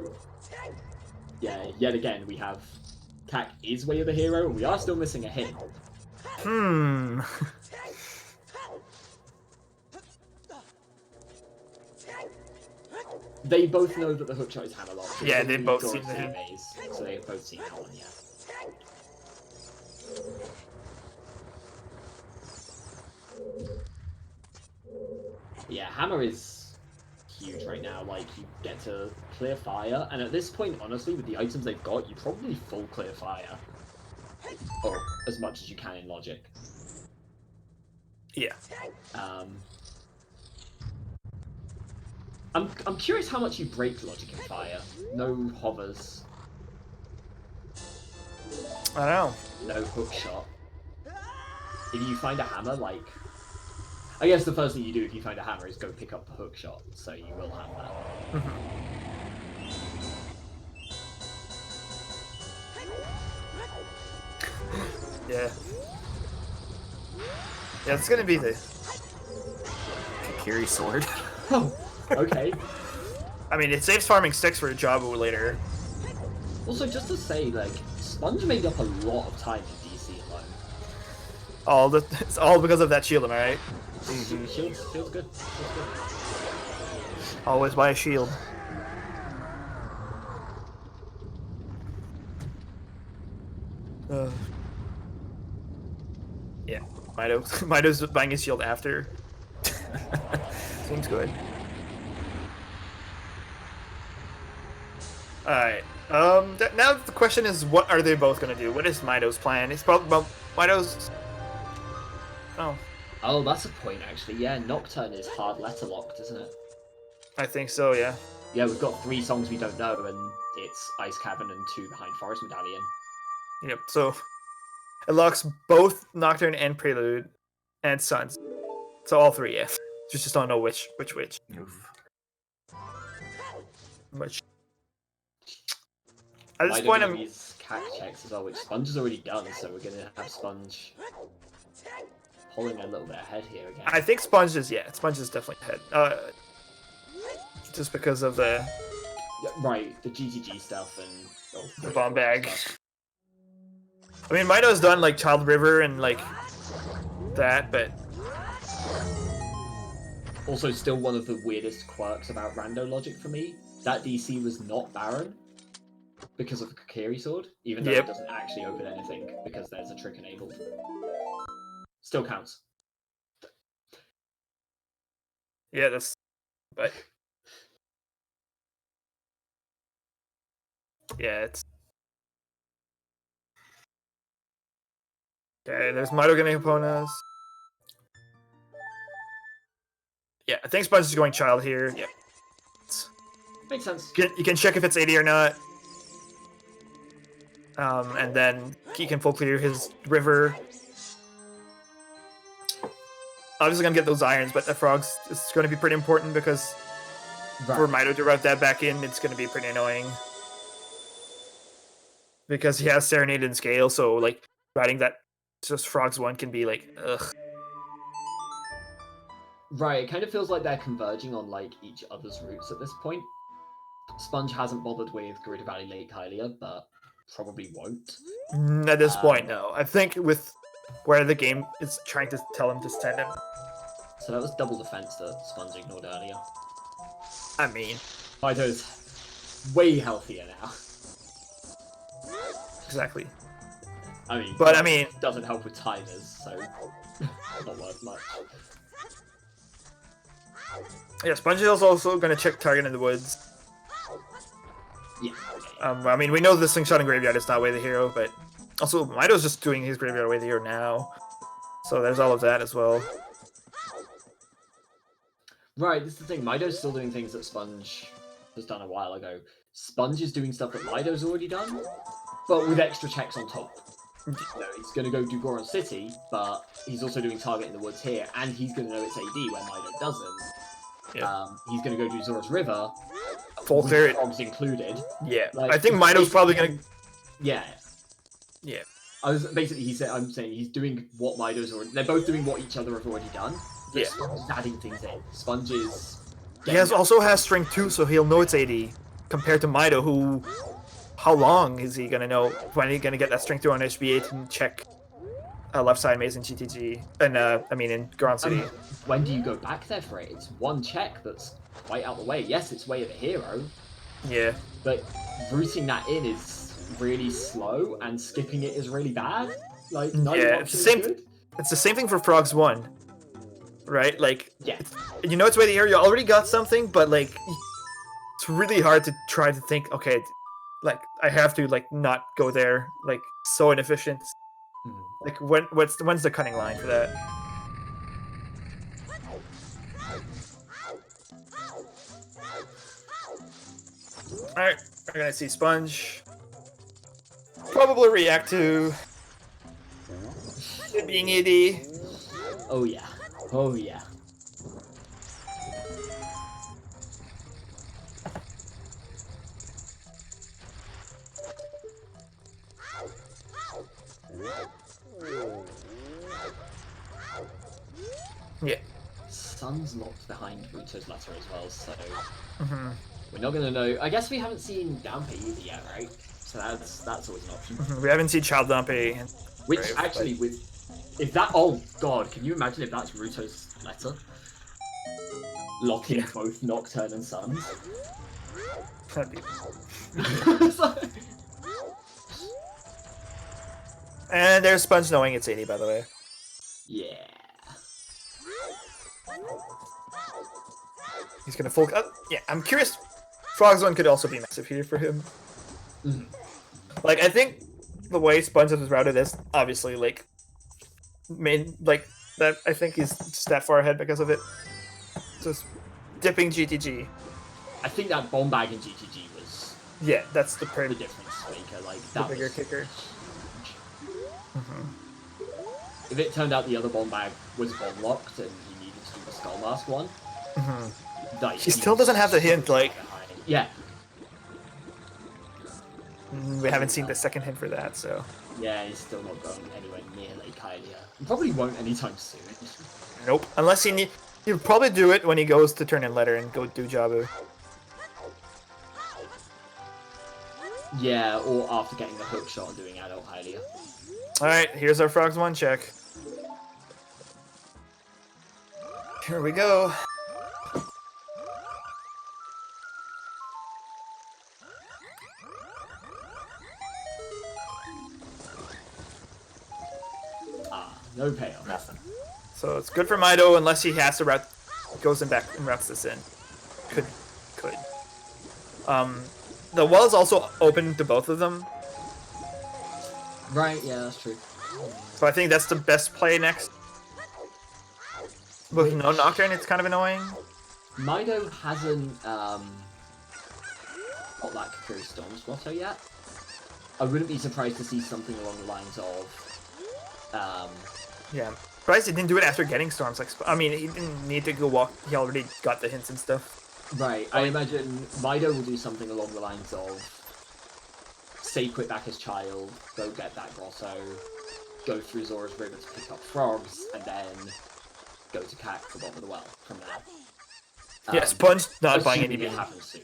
yeah, yet again we have Kak is way of the hero and we are still missing a hit. They both know that the hook shot is hammerlock. So Yeah, they both draw seen a the- maze, so they've both seen that one, yeah. Yeah, hammer is huge right now. Like, you get to clear fire, and at this point, honestly, with the items they've got, you probably full clear fire. Or as much as you can in logic. Yeah. I'm curious how much you break logic in fire. No hovers, I don't know. no hook shot. If you find a hammer, like... I guess the first thing you do if you find a hammer is go pick up the hook shot, so you will have that. Yeah. Yeah, it's gonna be the... Kakiri sword. Oh, okay. I mean, it saves farming sticks for Jabu later. Also, just to say, like, Sponge made up a lot of time in DC alone. It's all because of that shield, am I right? Shields feels good. Always buy a shield. Yeah, Mido's buying his shield after. Seems good. Alright. Now the question is, what are they both gonna do? What is Mido's plan? It's probably Mido's. Oh, Oh, that's a point actually. Yeah, Nocturne is hard letter locked, isn't it? I think so, yeah. Yeah, we've got 3 songs we don't know, and it's Ice Cavern and 2 Behind Forest Medallion. Yep, so it locks both Nocturne and Prelude and Suns. So all 3, yeah. Just don't know which. Oof. Which. At this Mido point, doing I'm these cat checks as well, which Sponge has already done, so we're gonna have Sponge pulling a little bit ahead here again. I think Sponge is definitely ahead. Just because of the Yeah, right, the GTG stuff and the bomb bag. stuff. I mean, Mido's done like Child River and like that, but Also, still one of the weirdest quirks about rando logic for me. That DC was not Baron because of the Kokiri sword, even though Yep. it doesn't actually open anything because there's a trick enabled. Still counts. yeah, that's but yeah, it's okay. There's Mido getting Eponas. Yeah, I think Sponge is going Child here. Yeah, Makes sense. you can check if it's 80 or not. And then he can full clear his river. Obviously gonna get those irons, but the frogs is gonna be pretty important because for Mido to route that back in, it's gonna be pretty annoying. Because he has Serenade and Scale, so like riding that just frogs one can be like ugh. Right, it kind of feels like they're converging on like each other's routes at this point. Sponge hasn't bothered with Gerudo Valley Lake Hylia, but probably won't. At this point, no. I think with where the game is trying to tell him to send him. So that was double defense that Sponge ignored earlier. I mean, Mido's way healthier now. exactly. I mean, But I mean, doesn't help with timers, so not worth much. yeah, Sponge is also going to check target in the woods. Yeah. I mean, we know the Slingshot and Graveyard is not Way of the Hero, but also Mido's just doing his Graveyard Way of the Hero now. So there's all of that as well. Right, this is the thing. Mido's still doing things that Sponge has done a while ago. Sponge is doing stuff that Mido's already done, but with extra checks on top. You know, he's going to go do Goron City, but he's also doing Target in the Woods here, and he's going to know it's AD where Mido doesn't. Yeah. He's going to go do Zora's River, Full with clear it. frogs included. Yeah, Like, I think Mido's probably going to... Yeah. Yeah. I'm saying he's doing what Mido's already... They're both doing what each other have already done. But Yeah. Sponge is adding things in. Sponge is... He also has Strength 2, so he'll know it's 80, compared to Mido, who... How long is he going to know when he's going to get that Strength 2 on HB8 and check left side maze in GTG? And, in Goron City. When do you go back there for it? It's one check that's quite out the way. Yes, it's Way of the Hero, Yeah. but routing that in is really slow, and skipping it is really bad. Like, neither Yeah, option it's the is same- good. It's the same thing for Frogs 1. Right? Like, Yeah. you know it's Way of the Hero, you already got something, but, like, it's really hard to try to think, okay, like, I have to, like, not go there. Like, so inefficient. Like, when's the cutting line for that? Alright, we're gonna see Sponge. Probably react to it being ED. Oh yeah. Oh yeah. Yeah. Sun's locked behind Ruto's letter as well, so Mm-hmm. we're not gonna know. I guess we haven't seen Dampe either yet, right? So that's always an option. We haven't seen Child Dumpy. Which Brave, actually, if that, oh god, can you imagine if that's Ruto's letter? Locking both Nocturne and Suns. And there's Sponge knowing it's 80, by the way. Yeah. He's gonna full. Yeah, I'm curious. Frog Zone could also be massive here for him. Mhm. Like, I think the way Sponge has routed is obviously like that I think he's just that far ahead because of it. Just dipping GTG. I think that bomb bag in GTG was Yeah, that's the the difference maker. Like that bigger was kicker. huge. If it turned out the other bomb bag was bomb locked and he needed to do the skull mask one, like, He still doesn't have the hint, like- yeah, We haven't seen the second hint for that, so. yeah, he's still not going anywhere near Lake Hylia. He probably won't anytime soon. Nope. Unless he'll probably do it when he goes to turn in letter and go do Jabu. Yeah, or after getting the hook shot and doing adult Hylia. Alright, here's our Frogs 1 check. Here we go. No payoff. Nothing. So it's good for Mido unless he has to goes in back and routes this in. Could. The wall is also open to both of them, Right, yeah, that's true. so I think that's the best play next. With no Nocturne, it's kind of annoying. Mido hasn't got that Kakuri Storm Swatter yet. I wouldn't be surprised to see something along the lines of Yeah. Surprised he didn't do it after getting Storms. Like, I mean, he didn't need to go walk. He already got the hints and stuff. right, I imagine Mido will do something along the lines of say quit back his child, go get that Grosso, go through Zora's River to pick up frogs, and then go to Cack for bottom of the well from there. Yeah, Sponge not buying any assuming it bean. happens soon.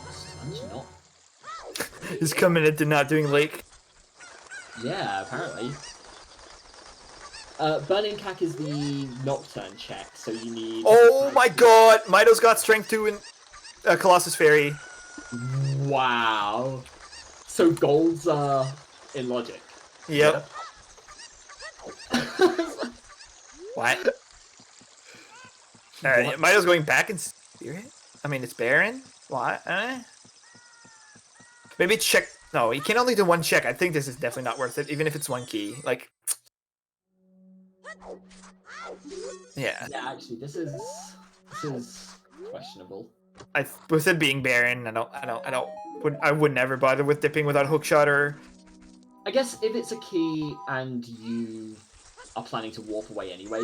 Sponge not. He's committed to not doing Lake. Yeah, apparently. Burning Cack is the Nocturne check, so you need... Oh my god! Mido's got Strength 2 in Colossus Fairy. Wow. So golds are in logic. Yep. What? Alright, Mido's going back in Spirit? I mean, it's Baron? What? Maybe check... No, he can only do one check. I think this is definitely not worth it, even if it's one key. Like... Yeah. Yeah, actually, this is questionable. With it being Baron, I would never bother with dipping without hookshot or... I guess if it's a key and you are planning to warp away anyway,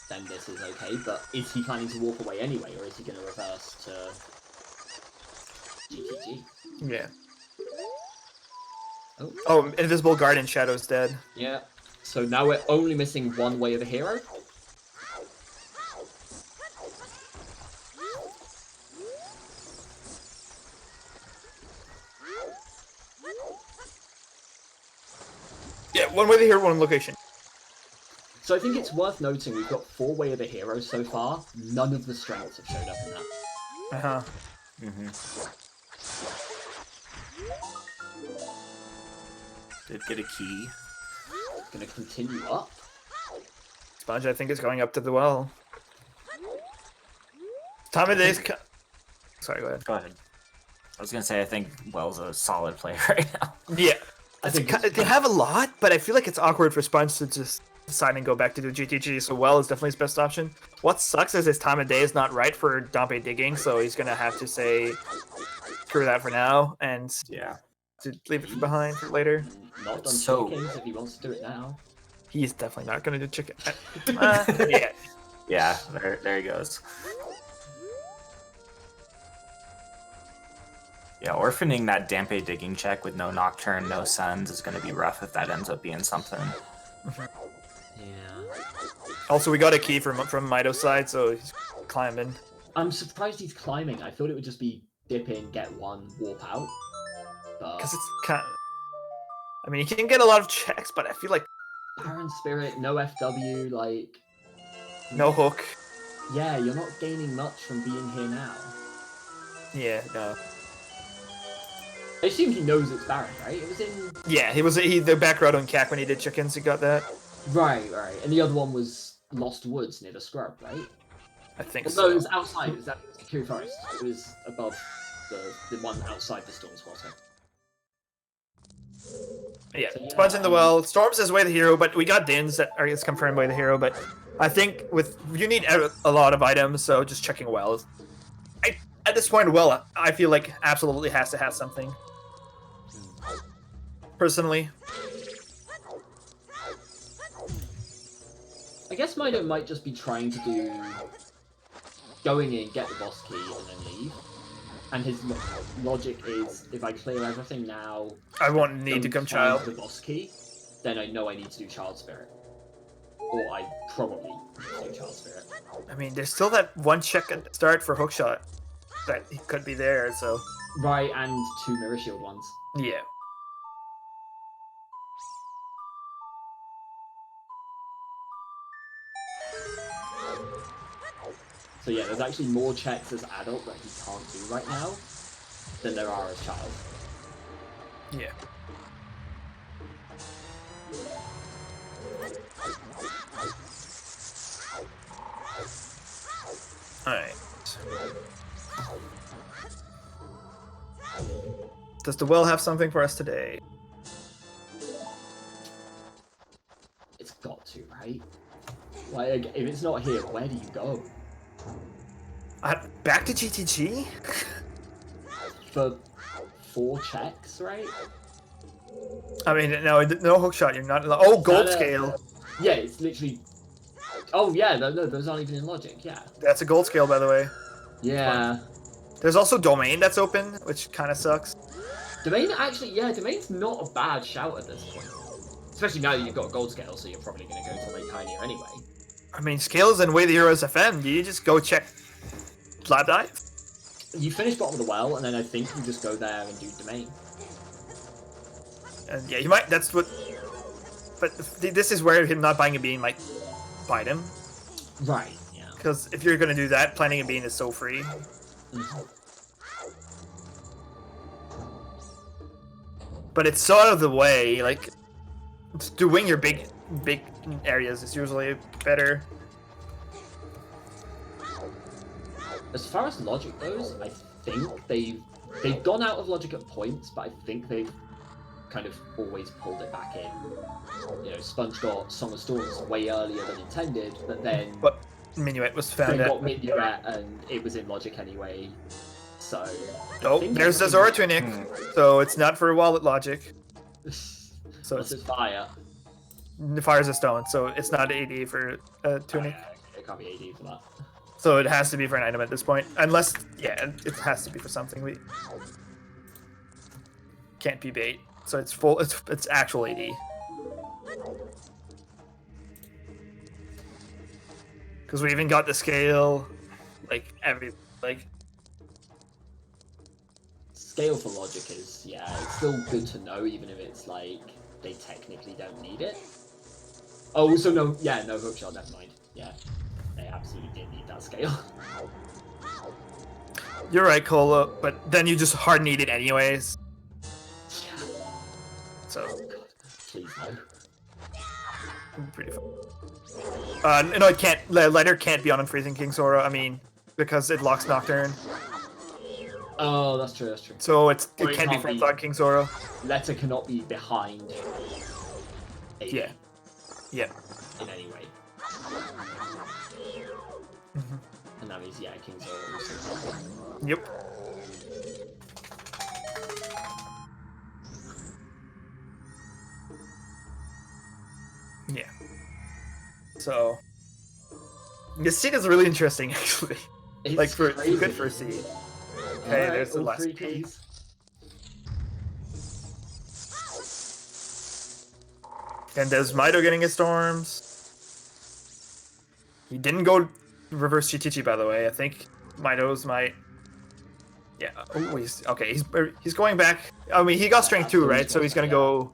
then this is okay, but is he planning to warp away anyway, or is he going to reverse to GTG? Yeah. Oh. Oh, Invisible Guardian Shadow's dead. Yeah. So now we're only missing one way of a hero. Yeah, one way to hero, one location. So I think it's worth noting we've got 4 way of a hero so far. None of the strengths have showed up in that. Uh-huh. Did get a key. Gonna continue up. Sponge, I think, is going up to the well. Time of day's... Sorry, go ahead. Go ahead. I was gonna say I think Well's a solid player right now. Yeah. I think They have a lot, but I feel like it's awkward for Sponge to just decide and go back to the GTG, so Well is definitely his best option. What sucks is his time of day is not right for Dompe digging, so he's gonna have to say screw that for now and Yeah. to leave it behind for later. Not done So- chickens if he wants to do it now. He's definitely not gonna do chicken. Yeah. Yeah, there he goes. Yeah, orphaning that Dampe digging check with no Nocturne, no Suns is going to be rough if that ends up being something. Yeah. Also, we got a key from Mido's side, so he's climbing. I'm surprised he's climbing. I thought it would just be dip in, get one, warp out. But Because it's kind of... I mean, you can get a lot of checks, but I feel like Baron Spirit, no FW, like... no hook. Yeah, you're not gaining much from being here now. Yeah, no. I assume he knows it's Baron, right? It was in... Yeah, he the back road on CAC when he did chickens, he got that. Right. And the other one was Lost Woods near the scrub, right? I think No, so. it was outside. It was at Kakuri Forest. It was above the one outside the Storm Squatter. Yeah, So, yeah, Sponge in the well. Storms is way the hero, but we got Dins that are confirmed by the hero. But I think you need a lot of items, so just checking wells. At this point, well, I feel like absolutely has to have something. Personally, I guess Mido might just be trying to do going in, get the boss key, and then leave. And his logic is, if I clear everything now, I won't need to come don't child. find the boss key, then I know I need to do Child Spirit. Or I probably need to do Child Spirit. I mean, there's still that one check at the start for hookshot that he could be there. So Right, and 2 Mirror Shield ones. yeah. So yeah, there's actually more checks as adult that he can't do right now than there are as child. Yeah. Alright. Does the well have something for us today? It's got to, right? Like, if it's not here, where do you go? Back to GTG? For 4 checks, right? I mean, no hookshot. You're not. Oh, gold scale. Yeah, it's literally. Oh yeah, no, those aren't even in logic. Yeah. That's a gold scale, by the way. Yeah. There's also domain that's open, which kind of sucks. Domain actually, yeah, domain's not a bad shout at this point. Especially now that you've got a gold scale, so you're probably going to go to Lake Tinier anyway. I mean, scales and way the heroes offend. You just go check lab dive. You finish bottom of the well, and then I think you just go there and do domain. And yeah, you might. That's what. But this is where him not buying a bean might bite him. Right. Yeah. Because if you're gonna do that, planting a bean is so free. Mm-hmm. But it's so out of the way. Like doing your big areas is usually better. As far as logic goes, I think they've gone out of logic at points, but I think they've kind of always pulled it back in. You know, Sponge got Song of Storms way earlier than intended, but then Minuet was found got at. Minuet and it was in logic anyway. So Oh, there's the Zora Tunic, so it's not for wallet logic. So this is fire. It fires a stone, so it's not AD for Tunic. It can't be AD for that. So it has to be for an item at this point, unless it has to be for something. We can't be bait, so it's full. It's actual AD. Because we even got the scale, Scale for logic is, yeah, it's still good to know, even if it's like they technically don't need it. Oh, so no hookshot, never mind. Yeah, they absolutely did need that scale. You're right, Cola, but then you just hard need it anyways. Yeah. So Oh god, please no. pretty fun. No, it can't. Letter can't be on Freezing King Sora. I mean, because it locks Nocturne. Oh, that's true, that's true. So it Or it can't be can't from be- Thought King Sora. Letter cannot be behind AD Yeah. Yeah. in any way. Mhm. And that means, yeah, King Zora also. Yep. Yeah. So this seed is really interesting, actually. It's Like for crazy. good for a seed. Okay, Alright, there's the all last 3 piece. keys. And there's Mido getting his storms. He didn't go reverse Chichichi, by the way. I think Mido's might. Yeah. Oh, he's going back. I mean, he got strength 2, right? So he's gonna go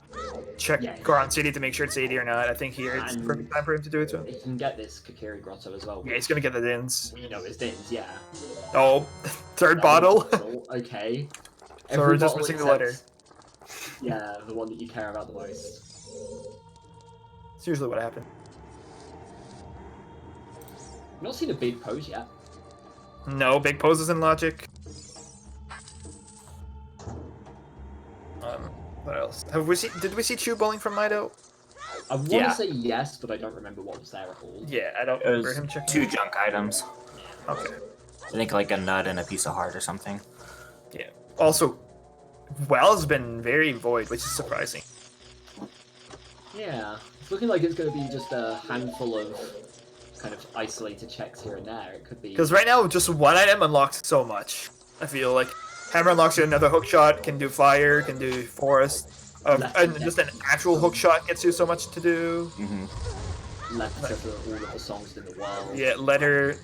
check Yeah. Goron City to make sure it's 80 or not. I think here it's the perfect time for him to do it too. He can get this Kakiri Grotto as well. Yeah, he's gonna get the dins. We know his dins, yeah. Oh, third bottle. Okay. So we're just missing the letter. Yeah, the one that you care about the most. It's usually what happened. I've not seen a big pose yet. No, big poses in logic. What else? else? Did we see Chew bowling from Mido? I want to say yes, but I don't remember what was there at all. Yeah, I don't It remember was him checking. 2 junk items. Okay. I think like a nut and a piece of heart or something. Yeah. Also, Well's been very void, which is surprising. Yeah, it's looking like it's going to be just a handful of kind of isolated checks here and there. It could be Because right now, just one item unlocks so much. I feel like Hammer unlocks you another hook shot, can do fire, can do forest, and just an actual hook shot gets you so much to do. letter for all of the songs in the world. Yeah, letter.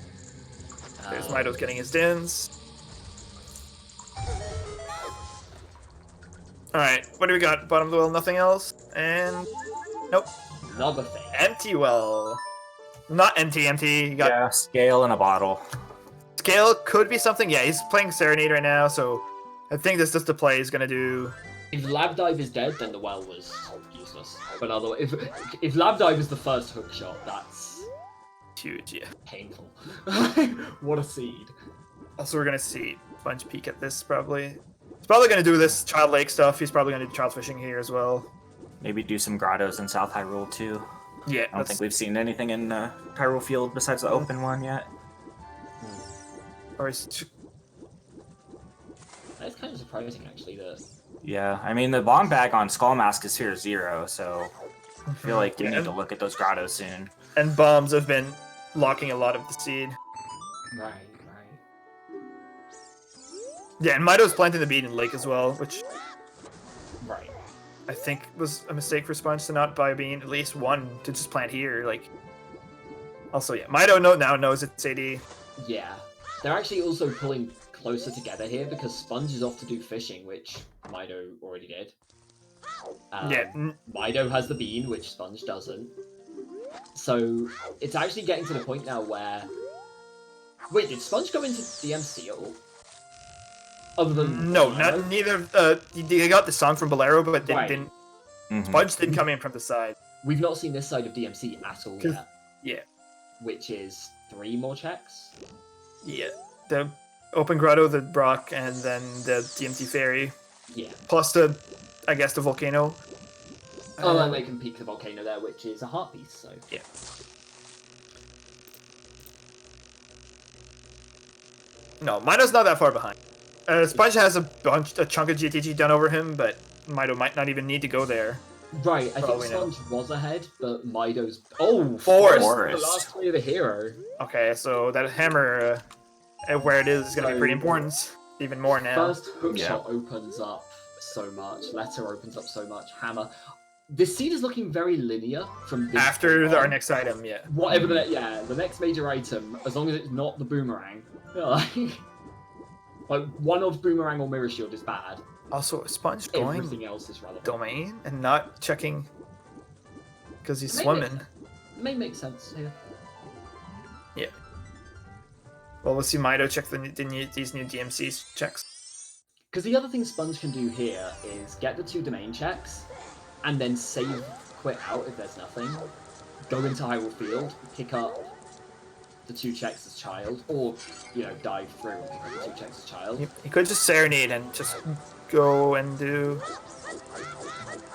There's Mido's getting his dins. Alright, what do we got? Bottom of the well, nothing else? And... nope. Another thing. Empty well. Not empty. You got Yeah, scale and a bottle. Scale could be something. Yeah, he's playing Serenade right now, so I think this just the play is gonna do. If Lab Dive is dead, then the well was useless. But otherwise, if Lab Dive is the first hook shot, that's Huge, yeah. painful. What a seed. Also, we're gonna see Sponge peek at this probably. He's probably gonna do this Child Lake stuff. He's probably gonna do Child Fishing here as well. Maybe do some grottos in South Hyrule too. Yeah, I don't think we've seen anything in Hyrule Field besides the open one yet. Or he's... That's kind of surprising, actually. That Yeah, I mean the bomb bag on Skull Mask is here 0, so I feel like you need to look at those grottos soon. And bombs have been locking a lot of the seed. right. Yeah, and Mido's planting the bead in Lake as well, which Right. I think was a mistake for Sponge to not buy a bean, at least one to just plant here. Like, also, yeah, Mido now knows it's AD. Yeah. They're actually also pulling closer together here because Sponge is off to do fishing, which Mido already did. Yeah. Mido has the bean, which Sponge doesn't. So it's actually getting to the point now where... Wait, did Sponge go into DMC at all? Other than... No, not neither. They got the song from Bolero, but Right. didn't. Mhm. Sponge didn't come in from the side. We've not seen this side of DMC at all yet. Yeah. Which is 3 more checks. Yeah. The Open Grotto, the Brock, and then the DMT Fairy. Yeah. Plus the, I guess, the Volcano. Oh, and they can peek the volcano there, which is a heart piece, so... Yeah. No, Mido's not that far behind. Sponge has a chunk of GTG done over him, but Mido might not even need to go there. Right, I think Probably no. Sponge was ahead, but Mido's... Oh, Forest. The last play of the hero. Okay, so that hammer, where it is going to be pretty important. Even more now. First hookshot opens up so much. Letter opens up so much. Hammer. This seed is looking very linear from this After point our on. next item, yeah. Whatever the next major item, as long as it's not the boomerang. Like one of boomerang or mirror shield is bad. Also, is Sponge going Everything else is relevant. domain and not checking because he's Maybe. swimming. May make sense here. Yeah. Well, we'll see Mido check these new DMC checks. Because the other thing Sponge can do here is get the 2 domain checks, and then save quit out if there's nothing. Go into Hyrule Field, pick up the 2 checks as child, or, dive through and pick up the 2 checks as child. He could just Serenade and just go and do...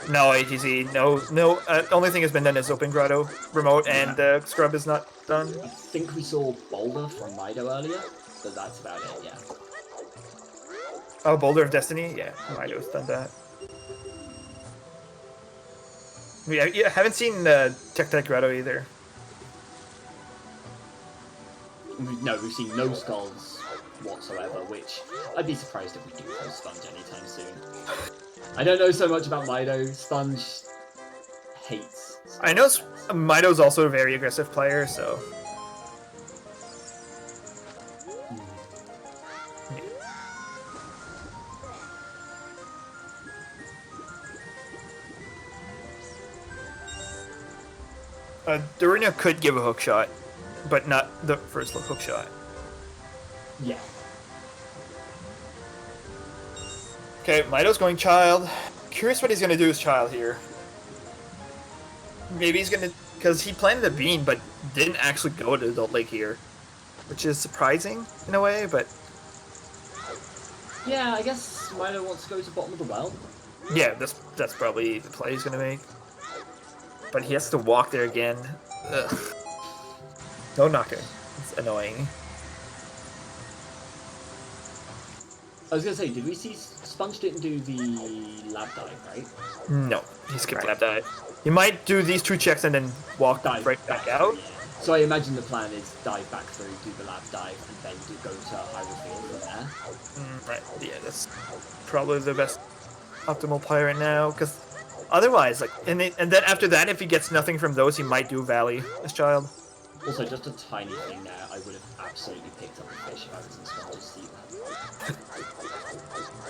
No, ATZ, no. Only thing has been done is Open Grotto remote, and Scrub is not done. I think we saw Boulder from Mido earlier, but that's about it, yeah. Oh, Boulder of Destiny? Yeah, Mido's done that. I haven't seen Tech Grotto either. No, we've seen no skulls whatsoever, which I'd be surprised if we do post Sponge anytime soon. I don't know so much about Mido. Sponge hates. I know Mido's also a very aggressive player, so... Dorina could give a hook shot, but not the first hook shot. Yeah. Okay, Mido's going Child. Curious what he's going to do with Child here. Maybe he's going to... Because he planted a bean, but didn't actually go to Adult Lake here. Which is surprising, in a way, but... Yeah, I guess Mido wants to go to bottom of the well. Yeah, that's probably the play he's gonna make. But he has to walk there again. Ugh. No knocker. It's annoying. I was gonna say, did we see Sponge didn't do the lab dive, right? No, he skipped Right. lab dive. He might do these 2 checks and then walk Dive right back through, out. yeah. So I imagine the plan is dive back through, do the lab dive, and then go to Hyrule Field from there. Right. Yeah, that's probably the best optimal play right now. Because otherwise, like, and then after that, if he gets nothing from those, he might do Valley as child. Also, just a tiny thing there, I would have absolutely picked up the fish if I was in Sponge's seat.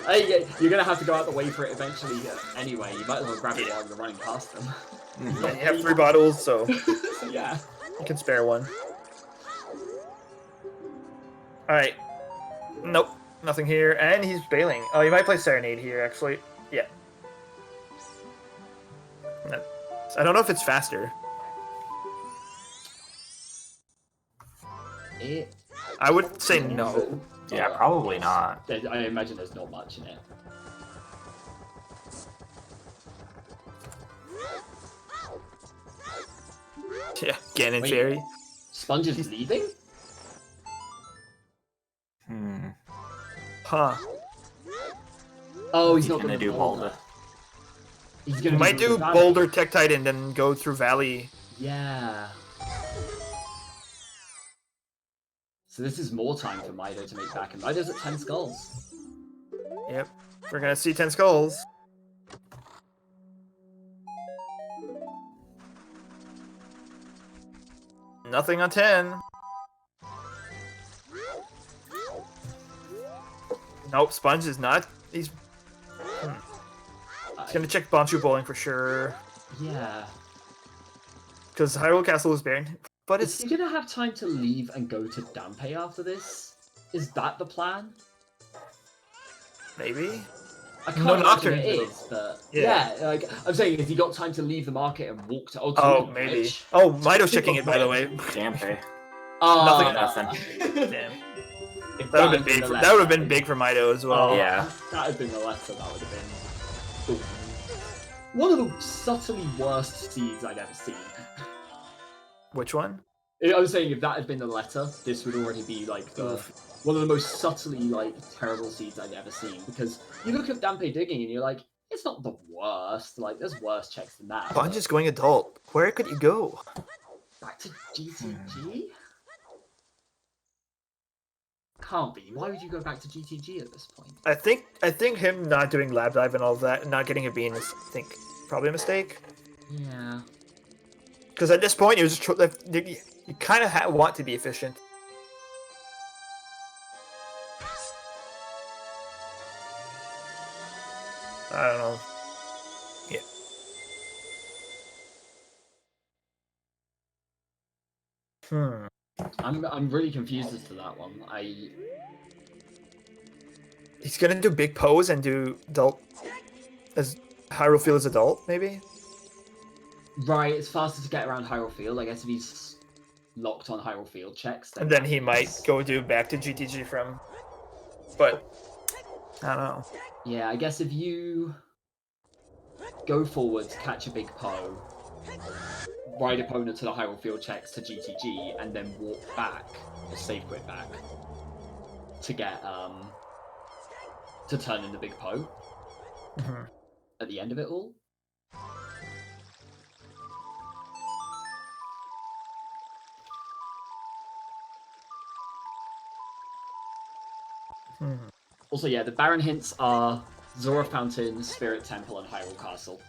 Hey, you're gonna have to go out the way for it eventually anyway. You might as well grab it while you're running past them. Yeah, you have 3 bottles, so So, yeah. you can spare one. Alright. Nope. Nothing here. And he's bailing. Oh, you might play Serenade here, actually. Yeah. I don't know if it's faster. I would say no. Yeah, probably not. I imagine there's not much in it. Yeah, Ganon Wait. Fairy. Sponge is leaving? Huh. Oh, he's He's not gonna do Boulder. Boulder. He's You gonna might do Valley. Boulder, Tektite, and then go through Valley. Yeah. So this is more time for Mido to make back, and Mido's at 10 skulls. Yep. We're gonna see 10 skulls. Nothing on 10. Nope, Sponge is not. He's gonna check Bonshu Bowling for sure. Yeah. Because Hyrule Castle is banned. But Is it's he gonna have time to leave and go to Dampe after this? Is that the plan? maybe. I can't No imagine Nocturne, it though. is, but Yeah. yeah, like I'm saying, has he got time to leave the market and walk to? Oh, Oh, talking of maybe. which- Oh, Mido's checking it, by the way. Dampe. Oh, Nothing. Nothing. Damn. If That would have had been big. the That letter, would have been big for Mido as well. Oh, Yeah. That had been the letter. That would have been. Ooh. One of the subtly worst seeds I'd ever seen. Which one? I was saying, if that had been the letter, this would already be like the one of the most subtly like terrible seeds I'd ever seen. Because you look at Dampe digging and you're like, it's not the worst. Like, there's worse checks than that. Sponge but is going adult. Where could you go? back to GTG. Can't be. Why would you go back to GTG at this point? I think him not doing lab dive and all of that, and not getting a bean is, I think, probably a mistake. Yeah. Because at this point, it was just you kind of want to be efficient. I don't know. Yeah. I'm really confused as to that one. He's gonna do big pose and do adult as Hyrule Field as adult, maybe. Right, it's faster to get around Hyrule Field. I guess if he's locked on Hyrule Field checks, And then he might go do back to GTG from. But I don't know. Yeah, I guess if you go forward to catch a big Poe, ride opponent to the Hyrule Field checks to GTG, and then walk back, or save quit back, to get to turn in the big Poe at the end of it all. Also, yeah, the Baron hints are Zora Fountain, Spirit Temple, and Hyrule Castle.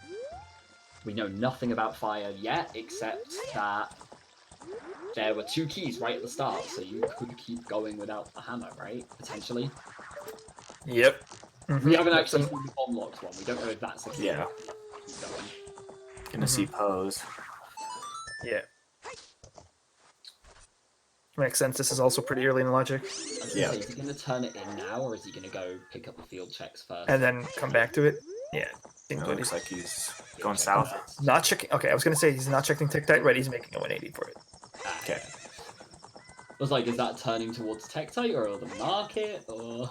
We know nothing about fire yet, except that there were 2 keys right at the start, so you could keep going without the hammer, right? Potentially. Yep. We haven't actually seen the bomb locked one. We don't know if that's the key. Yeah. Keep going. Gonna see pose. Yeah. Makes sense. This is also pretty early in the logic. I was gonna Yeah. say, is he going to turn it in now, or is he going to go pick up the field checks first? And then come back to it. Yeah. It Think looks like he's going south. Not checking. Okay, I was gonna say he's not checking Tektite. Right, he's making a 180 for it. Okay. I was like, is that turning towards Tektite or the market, or?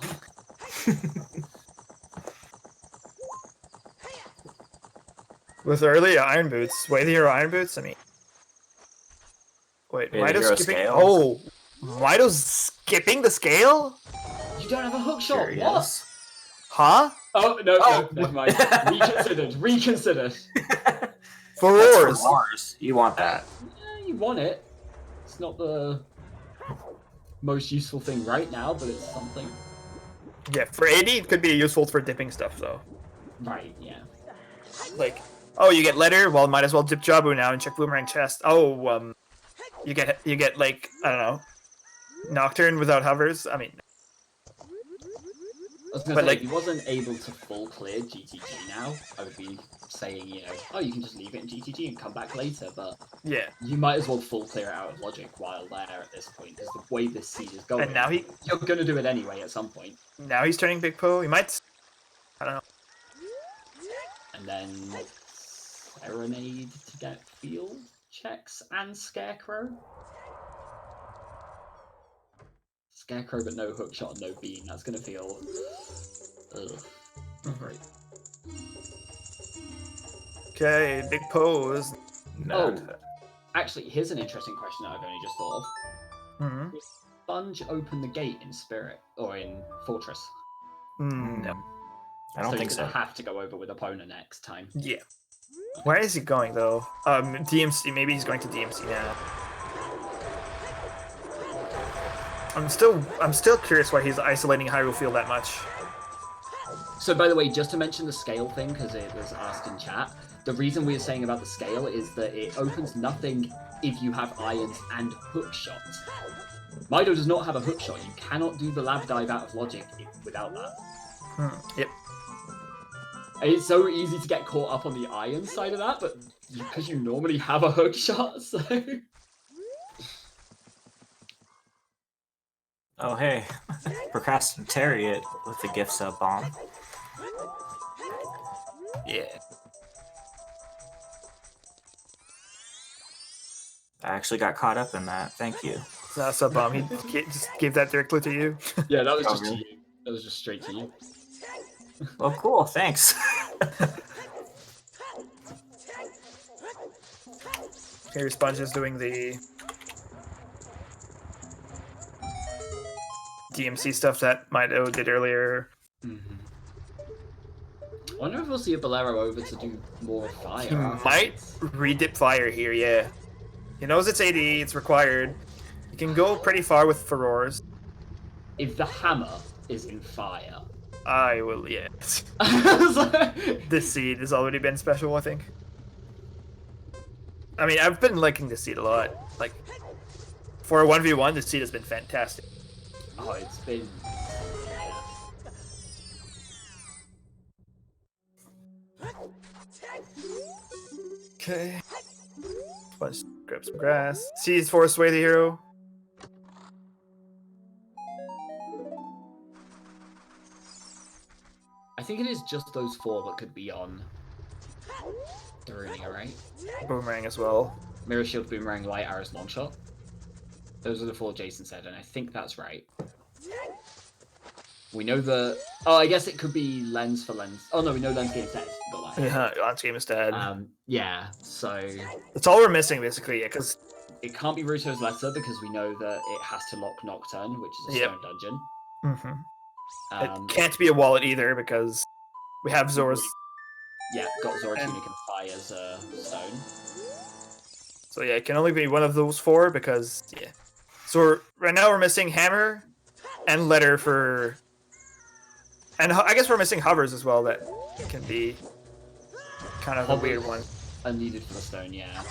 With early Iron Boots. Way the hero Iron Boots? I mean... Wait, Yeah, the Mido's hero skipping... scale. Oh! Mido's skipping the scale? You don't have a hook Sure shot. he What? is. Huh? Oh no, Oh. no, never mind. Reconsidered. Reconsidered. For That's for roars. Mars. You want that. Yeah, you want it. It's not the most useful thing right now, but it's something. Yeah, for AD, it could be useful for dipping stuff, though. Right. Yeah. Like, oh, you get letter. Well, might as well dip Jabu now and check boomerang chest. Oh, you get like I don't know, Nocturne without hovers. I mean, I was gonna But, say, like- if he wasn't able to full clear GTG now, I would be saying, you know, oh, you can just leave it in GTG and come back later, but yeah. you might as well full clear it out of Logic while there at this point, because the way this seed is going, And now you're gonna do it anyway at some point, he's turning Big Po. He might. I don't know. and then Serenade to get field checks and Scarecrow. Scarecrow, but no hook shot, no beam. That's gonna feel, not great. Okay, Big Pose. No. Oh, actually, here's an interesting question that I've only just thought of. Hmm. Does Sponge open the gate in Spirit or in Fortress? No. I don't so think he's so. gonna have to go over with Opponent next time. Yeah. Where is he going though? DMC. Maybe he's going to DMC now. I'm still curious why he's isolating Hyrule Field that much. So, by the way, just to mention the scale thing, because it was asked in chat, the reason we were saying about the scale is that it opens nothing if you have irons and hook shots. Mido does not have a hook shot. You cannot do the lab dive out of Logic without that. Yep. And it's so easy to get caught up on the iron side of that, but because you normally have a hook shot, so... Oh, hey. Procrastinariat with the gift sub bomb. Yeah. I actually got caught up in that. Thank you. It's not a sub bomb. He just gave that directly to you. Yeah, that was Oh, just really? to you. That was just straight to you. Well, cool. Thanks. Here, Sponge is doing the DMC stuff that Mido did earlier. Mm-hmm. I wonder if we'll see a Bolero over to do more fire. He afterwards. might redip fire here, yeah. He knows it's AD, it's required. He can go pretty far with Furores. If the hammer is in fire. I will, yeah. This seed has already been special, I think. I mean, I've been liking this seed a lot. Like, for a 1v1, this seed has been fantastic. Oh, it's been... Okay. Let's grab some grass. Seeds force away the hero. I think it is just those four that could be on Darunia, right? Boomerang as well. Mirror Shield, Boomerang, Light Arrows, Long Shot. Those are the four Jason said, and I think that's right. We know the... Oh, I guess it could be Lens for Lens. Oh, no, we know Lens Game Set. Yeah, on game is dead. Yeah, so... That's all we're missing, basically, yeah, because... It can't be Ruto's Letter, because we know that it has to lock Nocturne, which is a Yep. stone dungeon. It can't be a wallet either, because we have Zora's... Yeah, got Zora And- Tunic and Fire's stone. So yeah, it can only be one of those four, because, yeah. So right now we're missing Hammer and Letter for... And I guess we're missing Hovers as well, that can be kind of a Hovers weird one. are needed for the stone, yeah.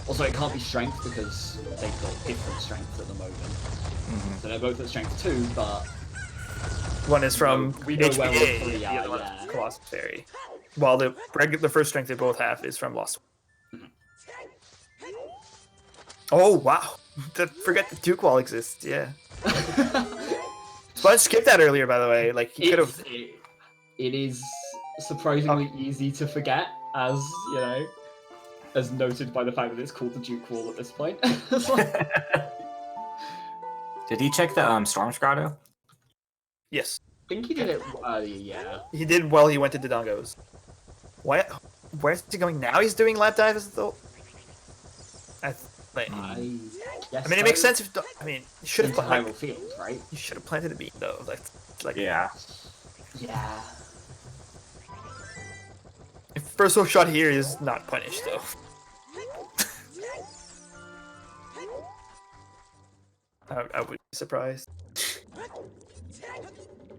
Also, it can't be Strength, because they've got different strengths at the moment. So they're both at Strength 2, but... One is from We know where all HBA, three the are, other one yeah. is Colossus Fairy. While the first strength they both have is from Lost. Oh wow! Forget the Duke Wall exists. Yeah. Sponge skipped that earlier, by the way. Like he could have. It is surprisingly easy to forget, as you know, as noted by the fact that it's called the Duke Wall at this point. Did he check the Storm Grotto? Yes, I think he did it earlier, yeah. he did while he went to Dodongos. What? Where's he going now? He's doing lap dive as though. Like, I guess mean, it makes sense if. I mean, you should have Into planted. Hyrule Field, right? You should have planted a bean though. Like Yeah. Yeah. if first hook shot here is not punished though. I would be surprised.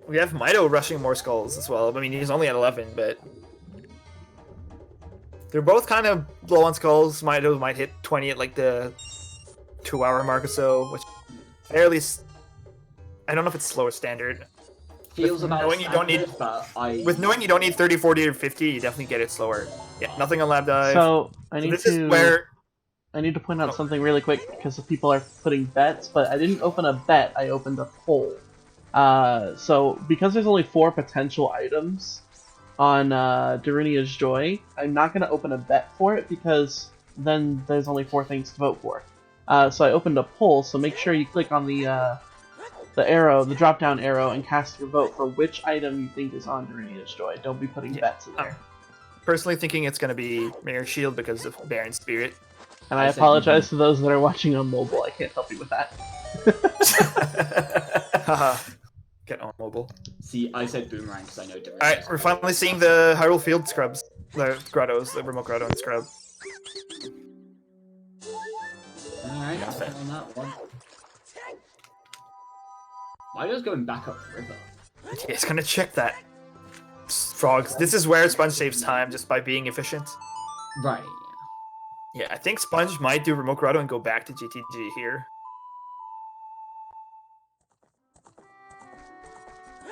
We have Mido rushing more skulls as well. I mean, he's only at 11, but they're both kind of low on skulls. Mido might hit 20 at like the 2-hour mark or so, which fairly. I don't know if it's slow or standard. Feels about knowing you don't need- standard, but I... With knowing you don't need 30, 40, or 50, you definitely get it slower. Yeah, nothing on lab dive. So So this is where I need to point out something really quick because the people are putting bets, but I didn't open a bet, I opened a poll. So because there's only 4 potential items on Darunia's Joy, I'm not going to open a bet for it because then there's only 4 things to vote for. So I opened a poll, so make sure you click on the arrow, the drop-down arrow, and cast your vote for which item you think is on Darunia's Joy. Don't be putting bets in there. personally thinking it's going to be Mirror Shield because of Baron Spirit. And I apologize to those that are watching on mobile. I can't help you with that. Haha. Get on mobile. See, I said Boomerang because I know Darunia's. Alright, we're finally seeing the Hyrule Field scrubs. The grottos, the remote grotto and scrub. Alright, Nothing. on that one. Mido's going back up the river. Yeah, it's gonna check that. Frogs. This is where Sponge saves time just by being efficient. Right. Yeah, I think Sponge might do remote grotto and go back to GTG here.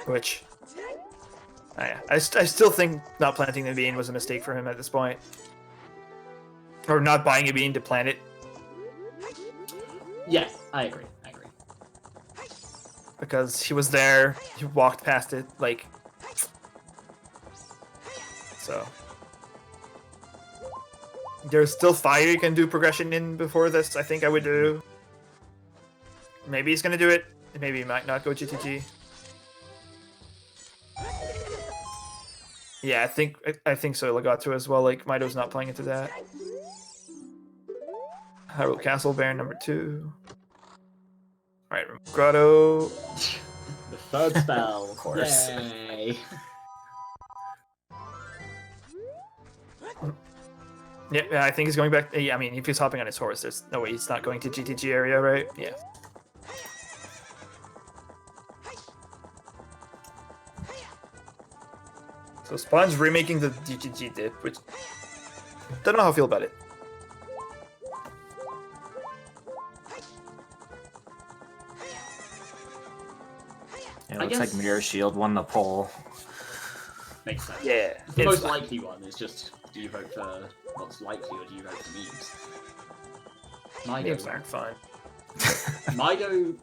Which, I still think not planting the bean was a mistake for him at this point. Or not buying a bean to plant it. Yeah, I agree. Because he was there, he walked past it, like... So... There's still fire you can do progression in before this, I think I would do. Maybe he's gonna do it, maybe he might not go GTG. Yeah, I think so, Legato as well, like, Mido's not playing into that. Hyrule Castle Baron number 2. Alright, Grotto. The third spell. Of course. Yay. Yeah, I think he's going back. Yeah, I mean, if he's hopping on his horse, there's no way he's not going to GTG area, right? Yeah. So Sponge remaking the GTG dip, which don't know how I feel about it. It I looks guess- like Mirror Shield won the poll. Makes sense. Yeah, The it's most likely one is just, do you vote for what's likely or do you vote for memes? memes Mido. aren't fun. Mido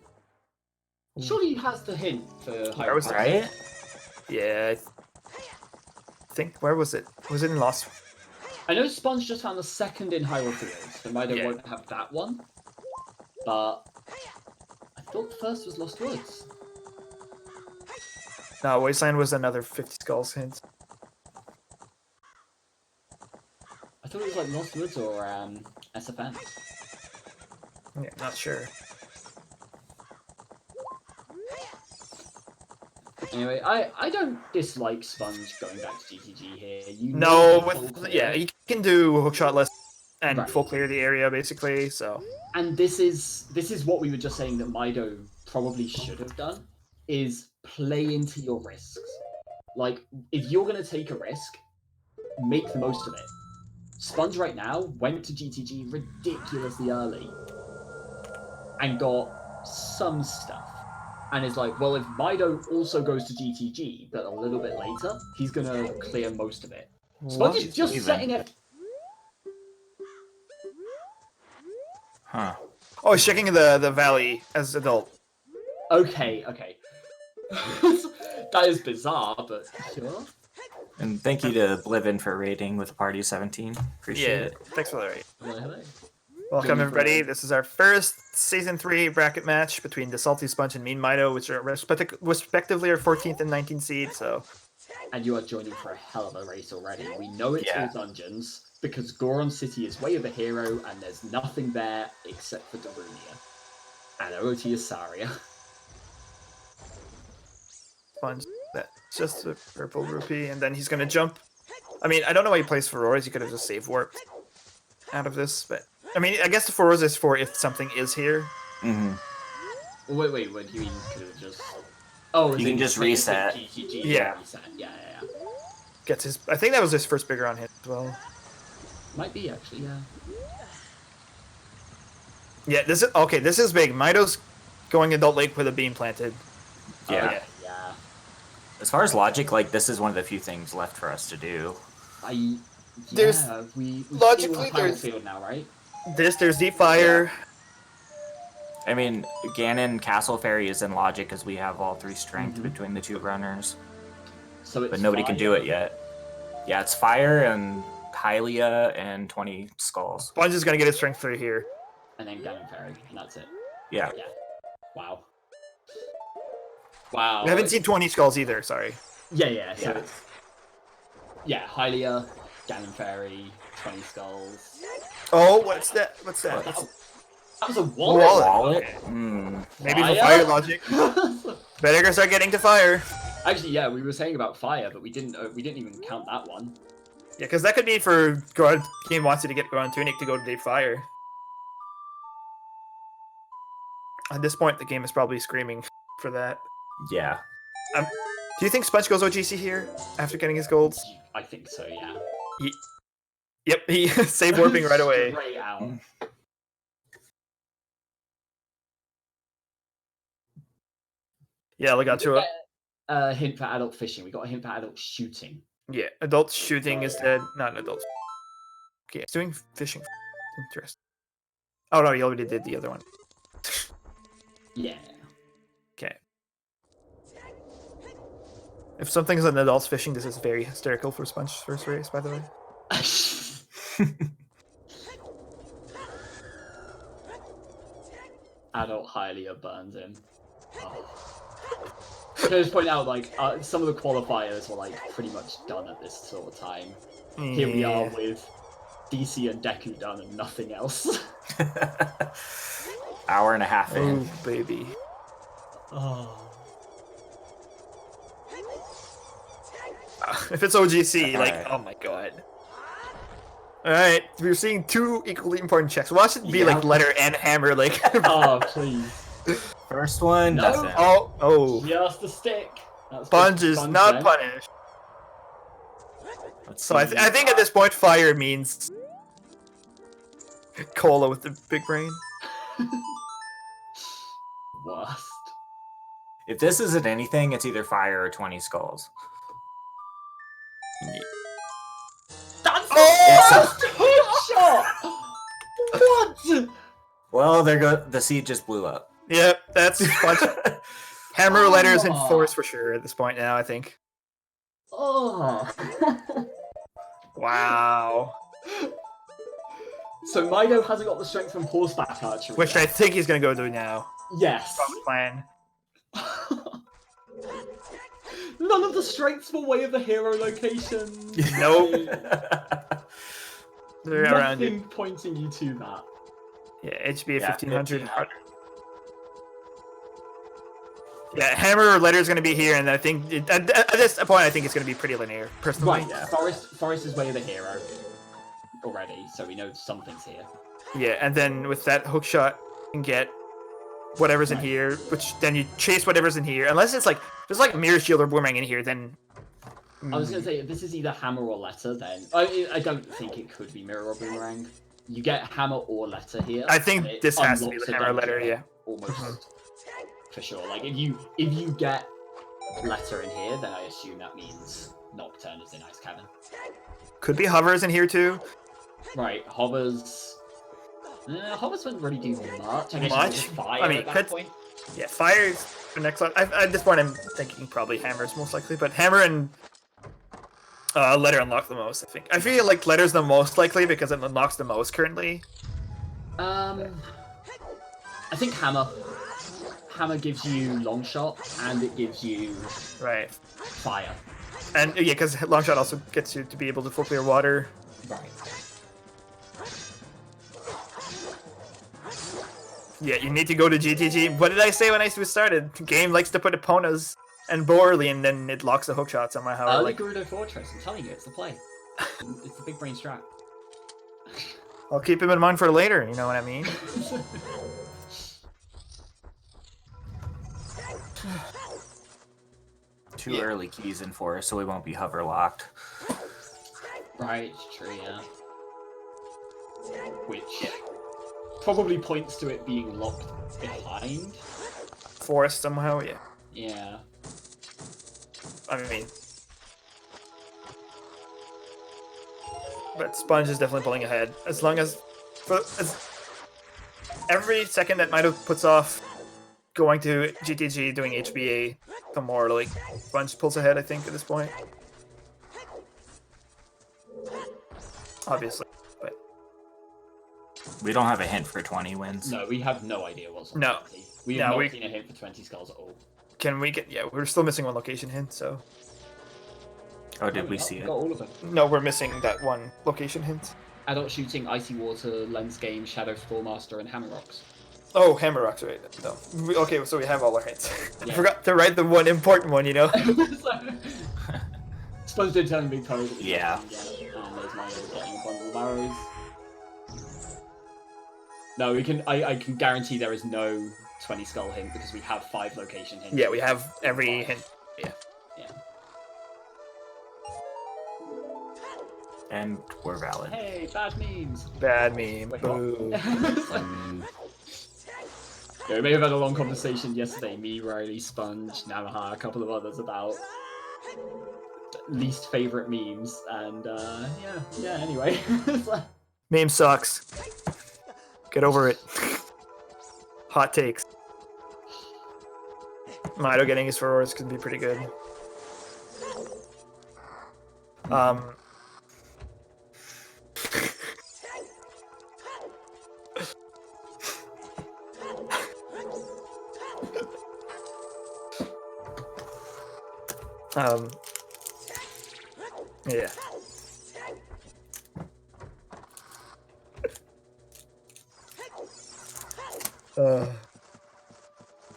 surely has the hint for Where was Hyrule. Right? Yeah, I think where was it? Was it in Lost? I know Sponge just found the second in Hyrule Field, so Mido Yeah. won't have that one. But I thought the first was Lost Woods. No, Wasteland was another 50 skulls hint. I thought it was like Lost Woods or SFN. Yeah, not sure. Anyway, I don't dislike Sponge going back to GTG here. You No, know full with clear. yeah, he can do hookshot less and Right. full clear the area basically. So And this is what we were just saying that Mido probably should have done, is play into your risks. Like, if you're going to take a risk, make the most of it. Sponge right now went to GTG ridiculously early and got some stuff. And is like, well, if Mido also goes to GTG, but a little bit later, he's going to clear most of it. Sponge is just Even. setting it. Huh. oh, he's checking the valley as adult. Okay. That is bizarre, but sure. And thank you to Blivin for rating with Party 17. Appreciate Yeah, it. thanks for the rate. Hello. Welcome you everybody. for- This is our first season 3 bracket match between the Salty Sponge and Meanmido, which are respectively our 14th and 19th seed. So and you are joining for a hell of a race already. We know it's Yeah. all dungeons because Goron City is way of a hero, and there's nothing there except for Darunia and OoTR Saria. Sponge. That's just a purple rupee, and then he's gonna jump. I mean, I don't know why he plays Furores. He could have just save warped out of this, but I mean, I guess the Furores is for if something is here. Hmm. Wait, what do you mean? Could have just. Oh, You can just reset. GGG, Yeah. reset. Yeah. Gets his. I think that was his first bigger on hit as well. Might be actually, yeah. Yeah, this is okay. This is big. Mido's going Adult Lake with a beam planted. Yeah. Okay, yeah. As far as logic, like this is one of the few things left for us to do. There's- we logically, final there's- field now, right? There's Deep Fire. I mean, Ganon Castle Fairy is in logic because we have all 3 strength between the 2 runners, So it's but nobody can do fire. it yet. Yeah, it's Fire and Hylia and 20 skulls. Sponge is gonna get his strength 3 here. And then Ganon Fairy, and that's it. Yeah. Yeah. Wow. Wow. We haven't seen 20 skulls either. Sorry. Yeah. So Yeah. it's Hylia, Ganon Fairy, 20 skulls. Oh, what's that? What's that? That was a wallet. Wallet? Hmm. Maybe the Fire? fire logic. Better go start getting to fire. Actually, yeah, we were saying about fire, but we didn't even count that one. Yeah, because that could be for God. Game wants you to get Goron Tunic to go to Deep Fire. At this point, the game is probably screaming for that. Yeah. Do you think Sponge goes OGC here after getting his golds? I think so, yeah. Yep, he save warping right away. Straight out. Yeah, look out to it. Hint for adult fishing. We got a hint for adult shooting. Yeah, adult shooting is dead. Not an adult. Okay, it's doing fishing. Interesting. Oh no, he already did the other one. Yeah. Okay. If something's an adult's fishing, this is very hysterical for Sponge's first race, by the way. Adult Hylia burns him. Oh. Can I just point out, like, some of the qualifiers were, like, pretty much done at this sort of time. Here we are with DC and Deku done and nothing else. Hour and a half in. Oh, baby. Oh. If it's OGC, like, Alright. oh my god. Alright, we're seeing 2 equally important checks. Watch it be Yeah. like letter and hammer, like. Oh, please. First one, No. nothing. Oh. Just a stick. That's Sponge good is Sponge not then. punished. Let's So I see. think at this point, fire means Cola with the big brain. Worst. If this isn't anything, it's either Fire or 20 skulls. That's It's a hook shot! What? Well, there go. The seed just blew up. Yep, that's Sponge. Hammer letters in Oh. force for sure at this point now, I think. Oh. Wow. So Mido hasn't got the strength from horseback archery. Which I think he's gonna go do now. Yes. Probably plan. None of the strengths for Way of the Hero locations. Nope. They're around Nothing it. pointing you to that. Yeah, HB Yeah, 1500. 1500. Yeah, hammer or letter is going to be here, and I think at this point, I think it's going to be pretty linear, personally. Right, Forest is Way of the Hero already, so we know something's here. Yeah, and then with that hook shot, you can get whatever's in Right. here, which then you chase whatever's in here. Unless it's like there's like Mirror Shield or Boomerang in here, then. I was going to say, if this is either Hammer or Letter, then... I don't think it could be Mirror or Boomerang. You get Hammer or Letter here. I think and it this has to be unlocks the a hammer or dungeon, letter, yeah. Almost. For sure. Like, if you get Letter in here, then I assume that means Nocturne is in Ice Cavern. Could be hovers in here too. Right, Hovers... Hovers wouldn't really do much. I guess you Much? could just fire I mean, at that could- point. Yeah, fire's the next one. At this point, I'm thinking probably hammers most likely, but hammer and letter unlock the most. I think. I feel like letter's the most likely because it unlocks the most currently. I think Hammer. Hammer gives you long shot, and it gives you Right. fire. And yeah, because long shot also gets you to be able to full clear water. Right. Yeah, you need to go to GTG. What did I say when I started? The game likes to put Eponas and bow early, and then it locks the hook shot somehow. Early Like, Gerudo Fortress, I'm telling you, it's the play. It's the big brain strat. I'll keep him in mind for later, you know what I mean? Too early keys in for us, so we won't be hover locked. Right, true, yeah. Which probably points to it being locked behind. Forest somehow, yeah. Yeah. I mean, but Sponge is definitely pulling ahead. As long as every second that Mido puts off going to GTG doing HBA, the more like Sponge pulls ahead. I think at this point, obviously, but We don't have a hint for 20 wins. No, we have no idea what's on No. 20. We have not seen a hint for 20 skulls at all. can we get? Yeah, we're still missing one location hint. So Oh, did we see Got it? all of them. no, we're missing that one location hint. Adult shooting, icy water, lens game, shadow Stormaster, and hammer rocks. Oh, Hammer Rocks, right? No. Okay, so we have all our hints. I Yeah. forgot to write the one important one, you know? Sponge did tell me big toes. Yeah. And there's my getting a bundle of arrows. No, we can. I can guarantee there is no 20 skull hint because we have 5 location hints. Yeah, we have every hint. Yeah. Yeah. And we're valid. Hey, bad memes. Bad meme. Wait, Boo. Yeah, we may have had a long conversation yesterday, me, Riley, Sponge, Namaha, a couple of others about least favorite memes, and anyway. Meme sucks. Get over it. Hot takes. Mido getting his Ferroras can be pretty good. Yeah.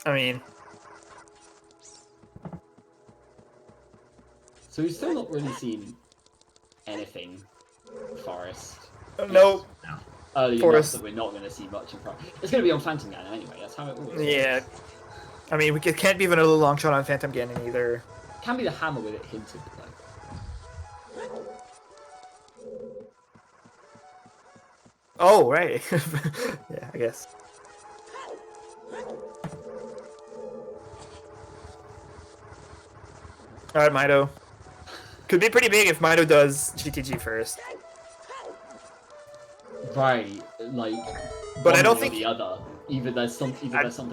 I mean, So we've still not really seen anything Forest. no. Early Forest. enough that we're not going to see much in front. It's going to be on Phantom Ganon anyway, that's how it always Yeah. I mean, we can't be even a long shot on Phantom Ganon either. Can be the hammer with it hinted, though. Oh, right. Yeah, I guess. Alright, Mido. Could be pretty big if Mido does GTG first. Right, like. But I one don't way or think- the other. Either there's something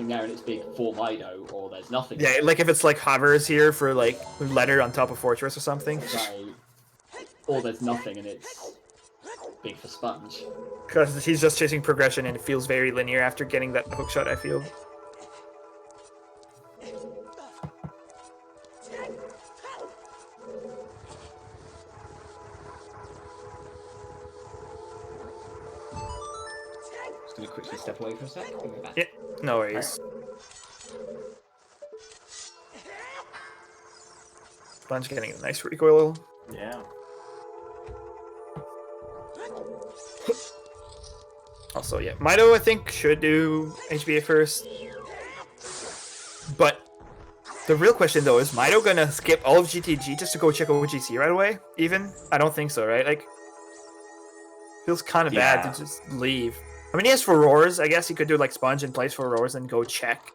there and it's big for Mido, or there's nothing. Yeah, like if it's like hovers here for like letter on top of Fortress or something. Right. Or there's nothing and it's big for Sponge. Because he's just chasing progression and it feels very linear after getting that hook shot, I feel. Just gonna quickly step away for a sec. Bring it back. Yeah, no worries. Sponge getting a nice recoil. Yeah. Also, yeah, Mido I think should do HBA first. But the real question though is Mido gonna skip all of GTG just to go check OGC right away? Even? I don't think so, right? Like, feels kind of bad Yeah. to just leave. I mean, he has Furores. I guess he could do like Sponge and place Furores and go check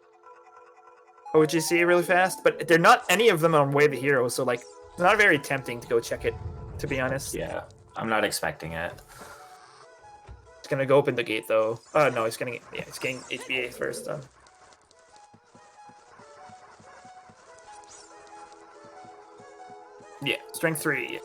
OGC really fast. But they're not any of them on Way the Hero, so like, it's not very tempting to go check it, to be honest. Yeah. I'm not expecting it. He's gonna go open the gate though. No, he's getting HBA first. Yeah, strength 3.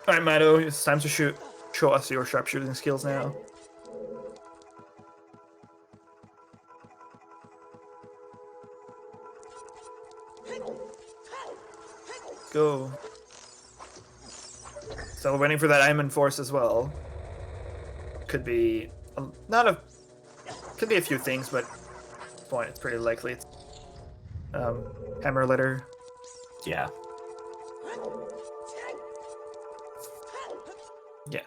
Alright, Mido, it's time to shoot. Show us your sharpshooting skills now. Go. Still waiting for that Diamond Force as well. Could be could be a few things, but at this point it's pretty likely it's Hammer Litter. Yeah. Yeah.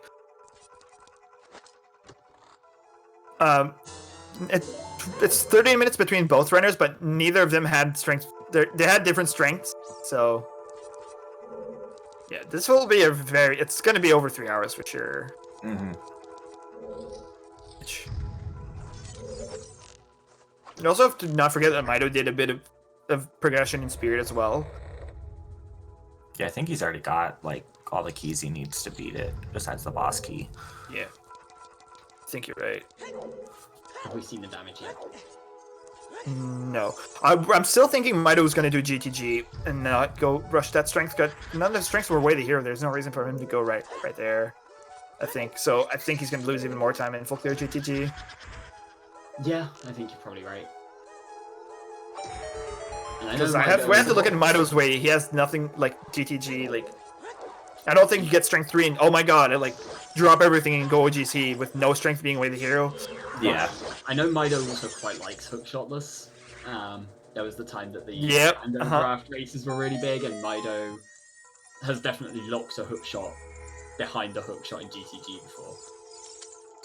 It's 30 minutes between both runners, but neither of them had strength. They had different strengths, so yeah, this will be it's going to be over 3 hours for sure. Mm-hmm. And also have to not forget that Mido did a bit of progression in Spirit as well. Yeah, I think he's already got like all the keys he needs to beat it, besides the boss key. Yeah, I think you're right. Have we seen the damage yet? No, I'm still thinking Mido was going to do GTG and not go rush that strength cut. None of the strengths were way to hero. There's no reason for him to go right there. I think so. I think he's going to lose even more time in full clear GTG. Yeah, I think you're probably right. Because we have to look at Mido's way. He has nothing like GTG. Like, I don't think you get strength 3 and oh my god, I like drop everything and go OGC with no strength being way the hero. Yeah, I know Mido also quite likes hookshotless. There was the time that the draft races were really big, and Mido has definitely locked a hookshot behind the hookshot in GTG before.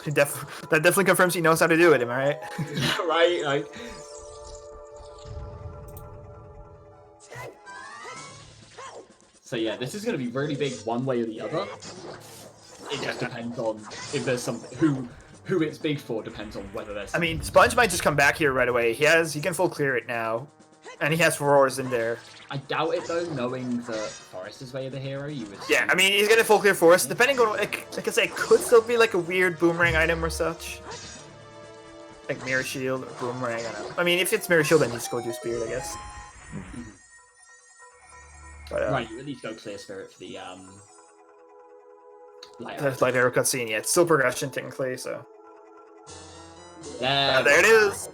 That definitely confirms he knows how to do it. Am I right? Yeah, right. Like. So yeah, this is going to be really big one way or the other. It just depends on if there's something who it's big for. Depends on whether there's. I mean, Sponge might just come back here right away. He can full clear it now, and he has roars in there. I doubt it though, knowing that Forest is way of the hero. You would. Yeah, I mean, he's gonna full clear Forest. Depending on, like I said, it could still be like a weird boomerang item or such, like Mirror Shield or Boomerang. I don't know. I mean, if it's Mirror Shield, then you just go do Spirit, I guess. But, right, you at least go clear Spirit for the light arrow cutscene. Yeah, it's still progression technically, so. Yeah. There it is.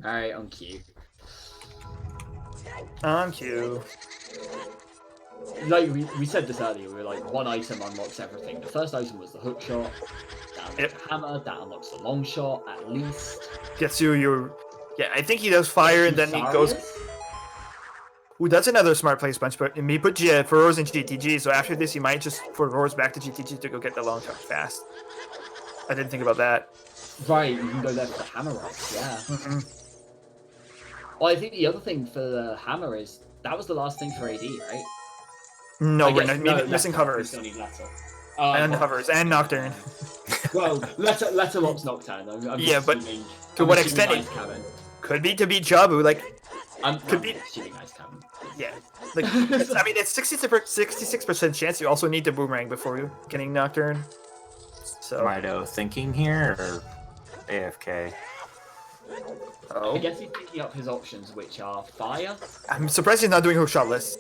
All right, on cue. On cue. Like we said this earlier, we were like one item unlocks everything. The first item was the hook shot. That unlocks the hammer. That unlocks the long shot at least. Gets you your. Yeah, I think he does fire and then he goes. Ooh, that's another smart play, Sponge. But he put Feroz in GTG, so after this, he might just Feroz back to GTG to go get the long shot fast. I didn't think about that. Right, you can go there for the hammer rocks, yeah. Well, I think the other thing for the hammer is that was the last thing for AD, right? No, we're missing hovers. We still need Letter. And hovers, and Nocturne. Well, Letter locks Nocturne. Yeah, but to what extent it could be to beat Jabu, like... Could be assuming Ice Cabin. Yeah, like I mean, it's 66% chance you also need to boomerang before you getting Nocturne. So Mido thinking here or AFK? I guess he's picking up his options, which are fire. I'm surprised he's not doing hookshotless.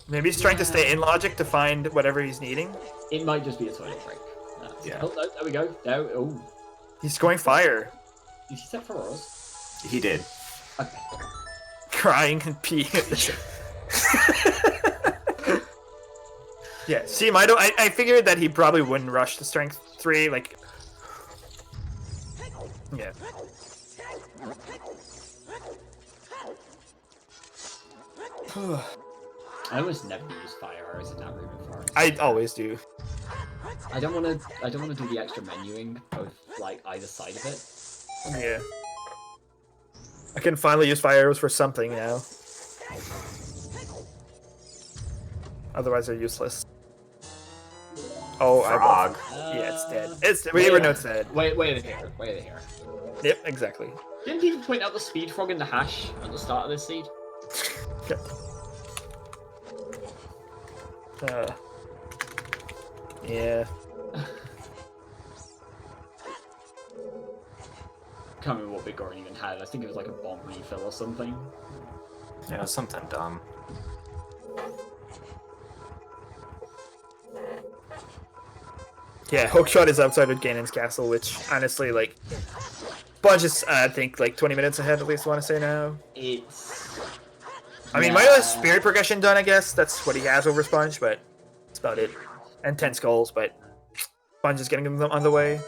Maybe he's trying to stay in logic to find whatever he's needing. It might just be a toilet break. Yeah. Oh, no, there we go. There. Oh. He's going fire. Did he set for us? He did. Okay. Crying and peeing at the show. Yeah, see, Mido, I figured that he probably wouldn't rush the strength 3, like... Yeah. I almost never use fire arrows in that room in Forest. I always do. I don't want to do the extra menuing both like either side of it. Yeah. I can finally use fire arrows for something now. Otherwise, they're useless. Oh, Frog. Yeah, it's dead. We even know it's dead. Wait a here. Wait a here. Yep, exactly. Didn't people point out the speed frog in the hash at the start of this seed? Yeah. Can't remember what Big Goron even had. I think it was like a bomb refill or something. Yeah, something dumb. Yeah, hookshot is outside of Ganon's castle, which honestly, like, Sponge is, I think, like 20 minutes ahead. At least I want to say now. It's. I mean, Mario has spirit progression done. I guess that's what he has over Sponge, but that's about it. And 10 skulls, but Sponge is getting them on the way.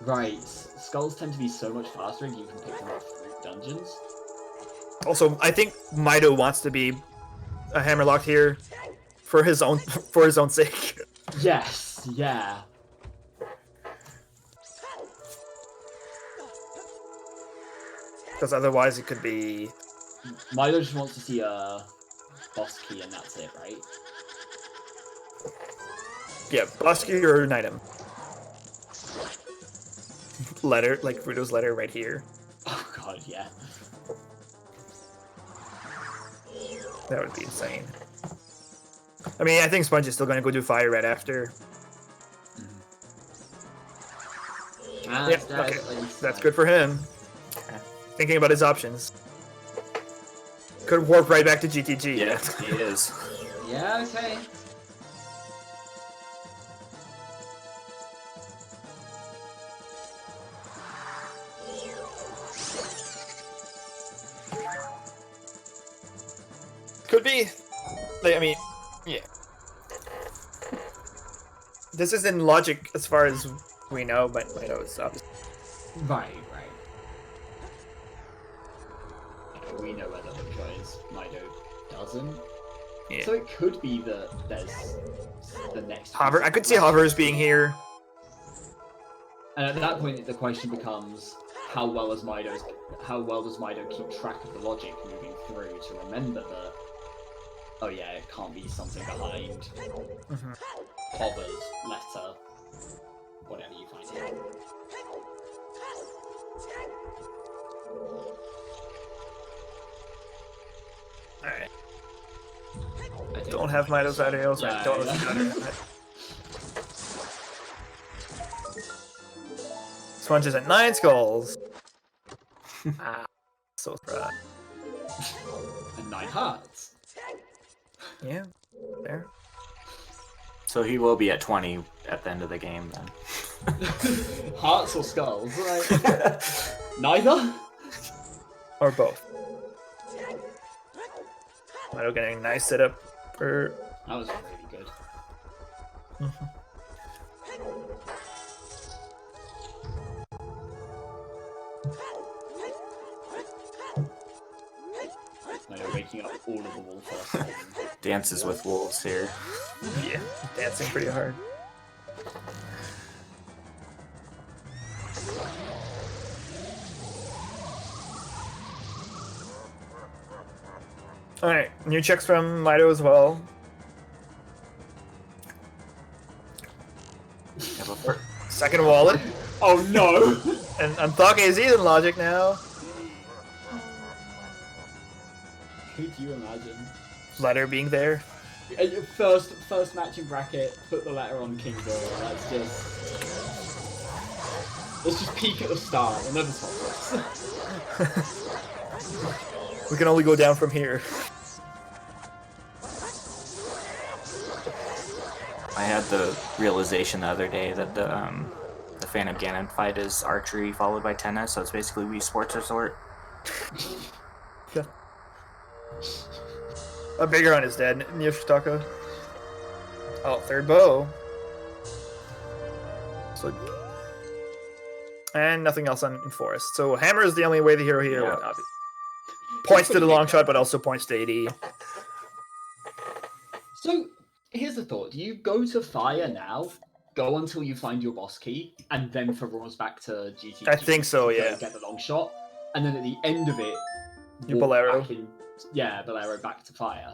Right. Skulls tend to be so much faster, and you can pick them up through dungeons. Also, I think Mido wants to be a hammerlock here for his own sake. Yes. Yeah. Because otherwise, it could be. Milo just wants to see a boss key, and that's it, right? Yeah, Bosky or an item. Letter, like Ruto's letter right here. Oh god, yeah. That would be insane. I mean, I think Sponge is still going to go do Fire Red after. Yep, okay. That's good for him. Thinking about his options. Could warp right back to GTG. Yeah, he is. Yeah, okay. Could be. Like, I mean, yeah. This is in logic as far as we know, but you know, it's obvious. Right. We know where the hookshot is. Mido doesn't. Yeah. So it could be that there's the next. Hover. I could see hovers being here. And at that point, the question becomes: how well does Mido keep track of the logic moving through to remember that? Oh yeah, it can't be something behind hovers, letter, whatever you find here. Alright. I Don't have Mido's ideals. Yeah, Don't yeah. Sponge is at 9 skulls. So proud. And 9 hearts. Yeah, there. So he will be at 20 at the end of the game then. Hearts or skulls? Right? Neither? Or both. Mido getting a nice setup for. That was really good. Now you're waking up all of the wolf. Dances with wolves here. Yeah, dancing pretty hard. Alright, new checks from Mido as well. Second wallet. Oh no! And Unthok AZ in logic now. Could you imagine? Letter being there. First match in bracket, put the letter on King Ball. Let's just peek at the start. We'll never stop this. We can only go down from here. I had the realization the other day that the Phantom Ganon fight is archery followed by tennis, so it's basically Wii Sports Resort. A bigger one is dead. Yoshitaka. Oh, third bow. So, and nothing else in forest. So hammer is the only way the hero here. Yeah. Points to the long shot, but also points to AD. So here's the thought: do you go to fire now, go until you find your boss key, and then Feror's back to GT? I think so, to go yeah. Get the long shot, and then at the end of it, You walk Bolero. back Bolero back to fire.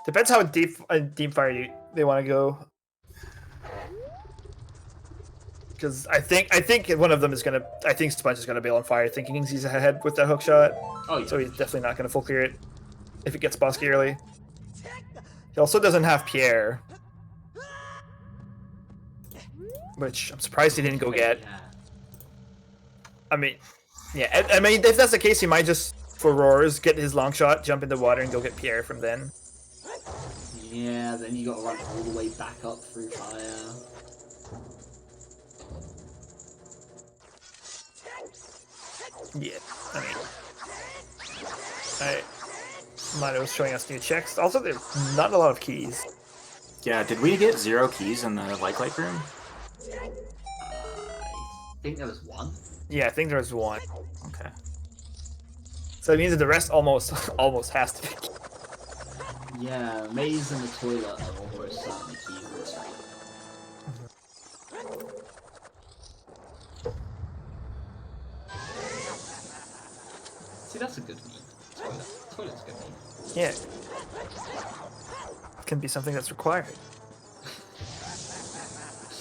Depends how deep fire they want to go. Because I think one of them is gonna. I think Sponge is gonna bail on fire, thinking he's ahead with that hook shot. Oh yeah. So he's definitely not gonna full clear it if it gets Bosky early. He also doesn't have Pierre, which I'm surprised he didn't go get. Yeah. I mean, yeah. I mean, if that's the case, he might just for roars get his long shot, jump in the water, and go get Pierre from then. Yeah, then you got to run all the way back up through fire. Yeah, I mean, Meanmido was showing us new checks. Also, there's not a lot of keys. Yeah, did we get 0 keys in the like room? I think there was one. Yeah, I think there was one. Okay. So it means that the rest almost has to be. Yeah, maze and the toilet are almost certainly keys in this room. See, that's a good meme. Toilet's a good meme. Yeah. It can be something that's required.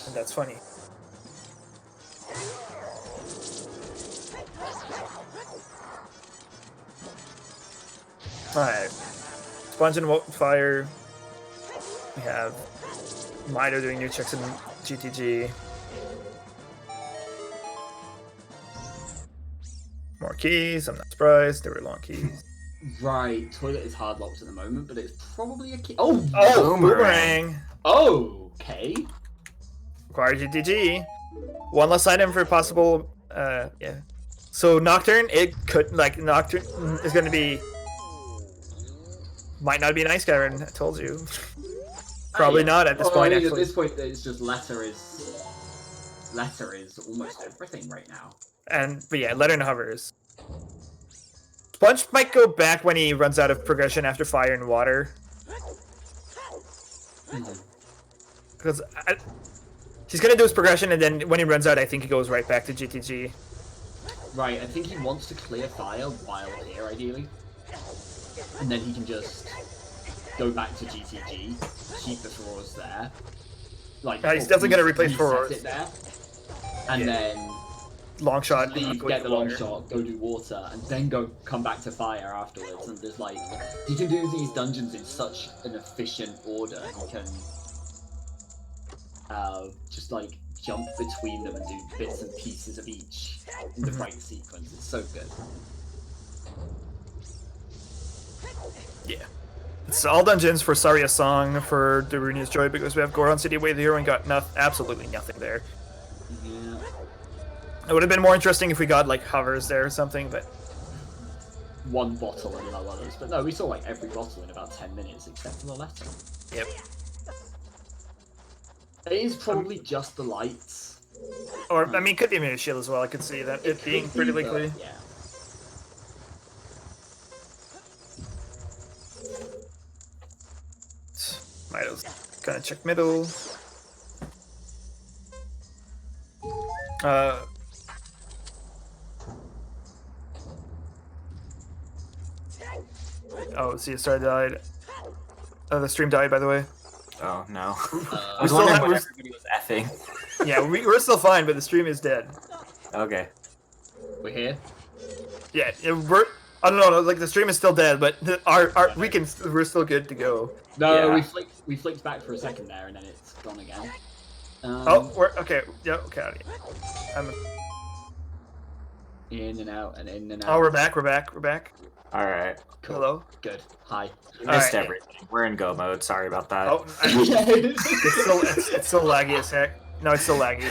And that's funny. Alright. Sponge and Fire. We have Mido doing new checks in GTG. More keys, I'm not surprised. There were long keys. Right, toilet is hard locked at the moment, but it's probably a key. Oh! Oh, Boomerang. boomerang! Okay. Require GTG. One less item for possible, yeah. So Nocturne, it could, like, Nocturne is gonna be... Might not be nice, Garen, I told you. Probably Yeah. not at this Oh, point, I mean, actually. At this point, it's just letter is almost everything right now. But yeah, Letter and Hovers. Sponge might go back when he runs out of progression after Fire and Water. Because he's gonna do his progression, and then when he runs out, I think he goes right back to GTG. Right, I think he wants to clear fire while here, ideally. And then he can just go back to GTG, keep the Furores there. Like, He's definitely gonna replace reset Furores. it there. And Yeah. then Long shot, leave, go get to the long water. shot, go do water, and then come back to fire afterwards. And there's like, he can do these dungeons in such an efficient order. He can just like jump between them and do bits and pieces of each in the right sequence. It's so good. Yeah. It's all dungeons for Saria Song for Darunia's Joy because we have Goron City Way the Hero and got absolutely nothing there. Yeah. It would have been more interesting if we got like hovers there or something, but One bottle and no others. But no, we saw like every bottle in about 10 minutes except for the letter. yep. It is probably just the lights. Or I mean, could be a shield as well. I could see that it being pretty But, likely. yeah. Mido's gonna check middle. Oh, CSR died. The stream died, by the way. Oh no. I We was still wondering have- what we're- everybody was effing. Yeah, we're still fine, but the stream is dead. Okay. We're here. Yeah, we're. I don't know. Like the stream is still dead, but we're still good to go. No, Yeah. we flicked back for a second there and then it's gone again. Oh, we're okay. Yeah, okay. I'm, In and out and in and out. oh, we're back. We're back. We're back. All right. Cool. Hello. Good. Hi. We missed Alright. everything. We're in go mode. Sorry about that. Oh, it's still laggy as heck. No, it's still laggy.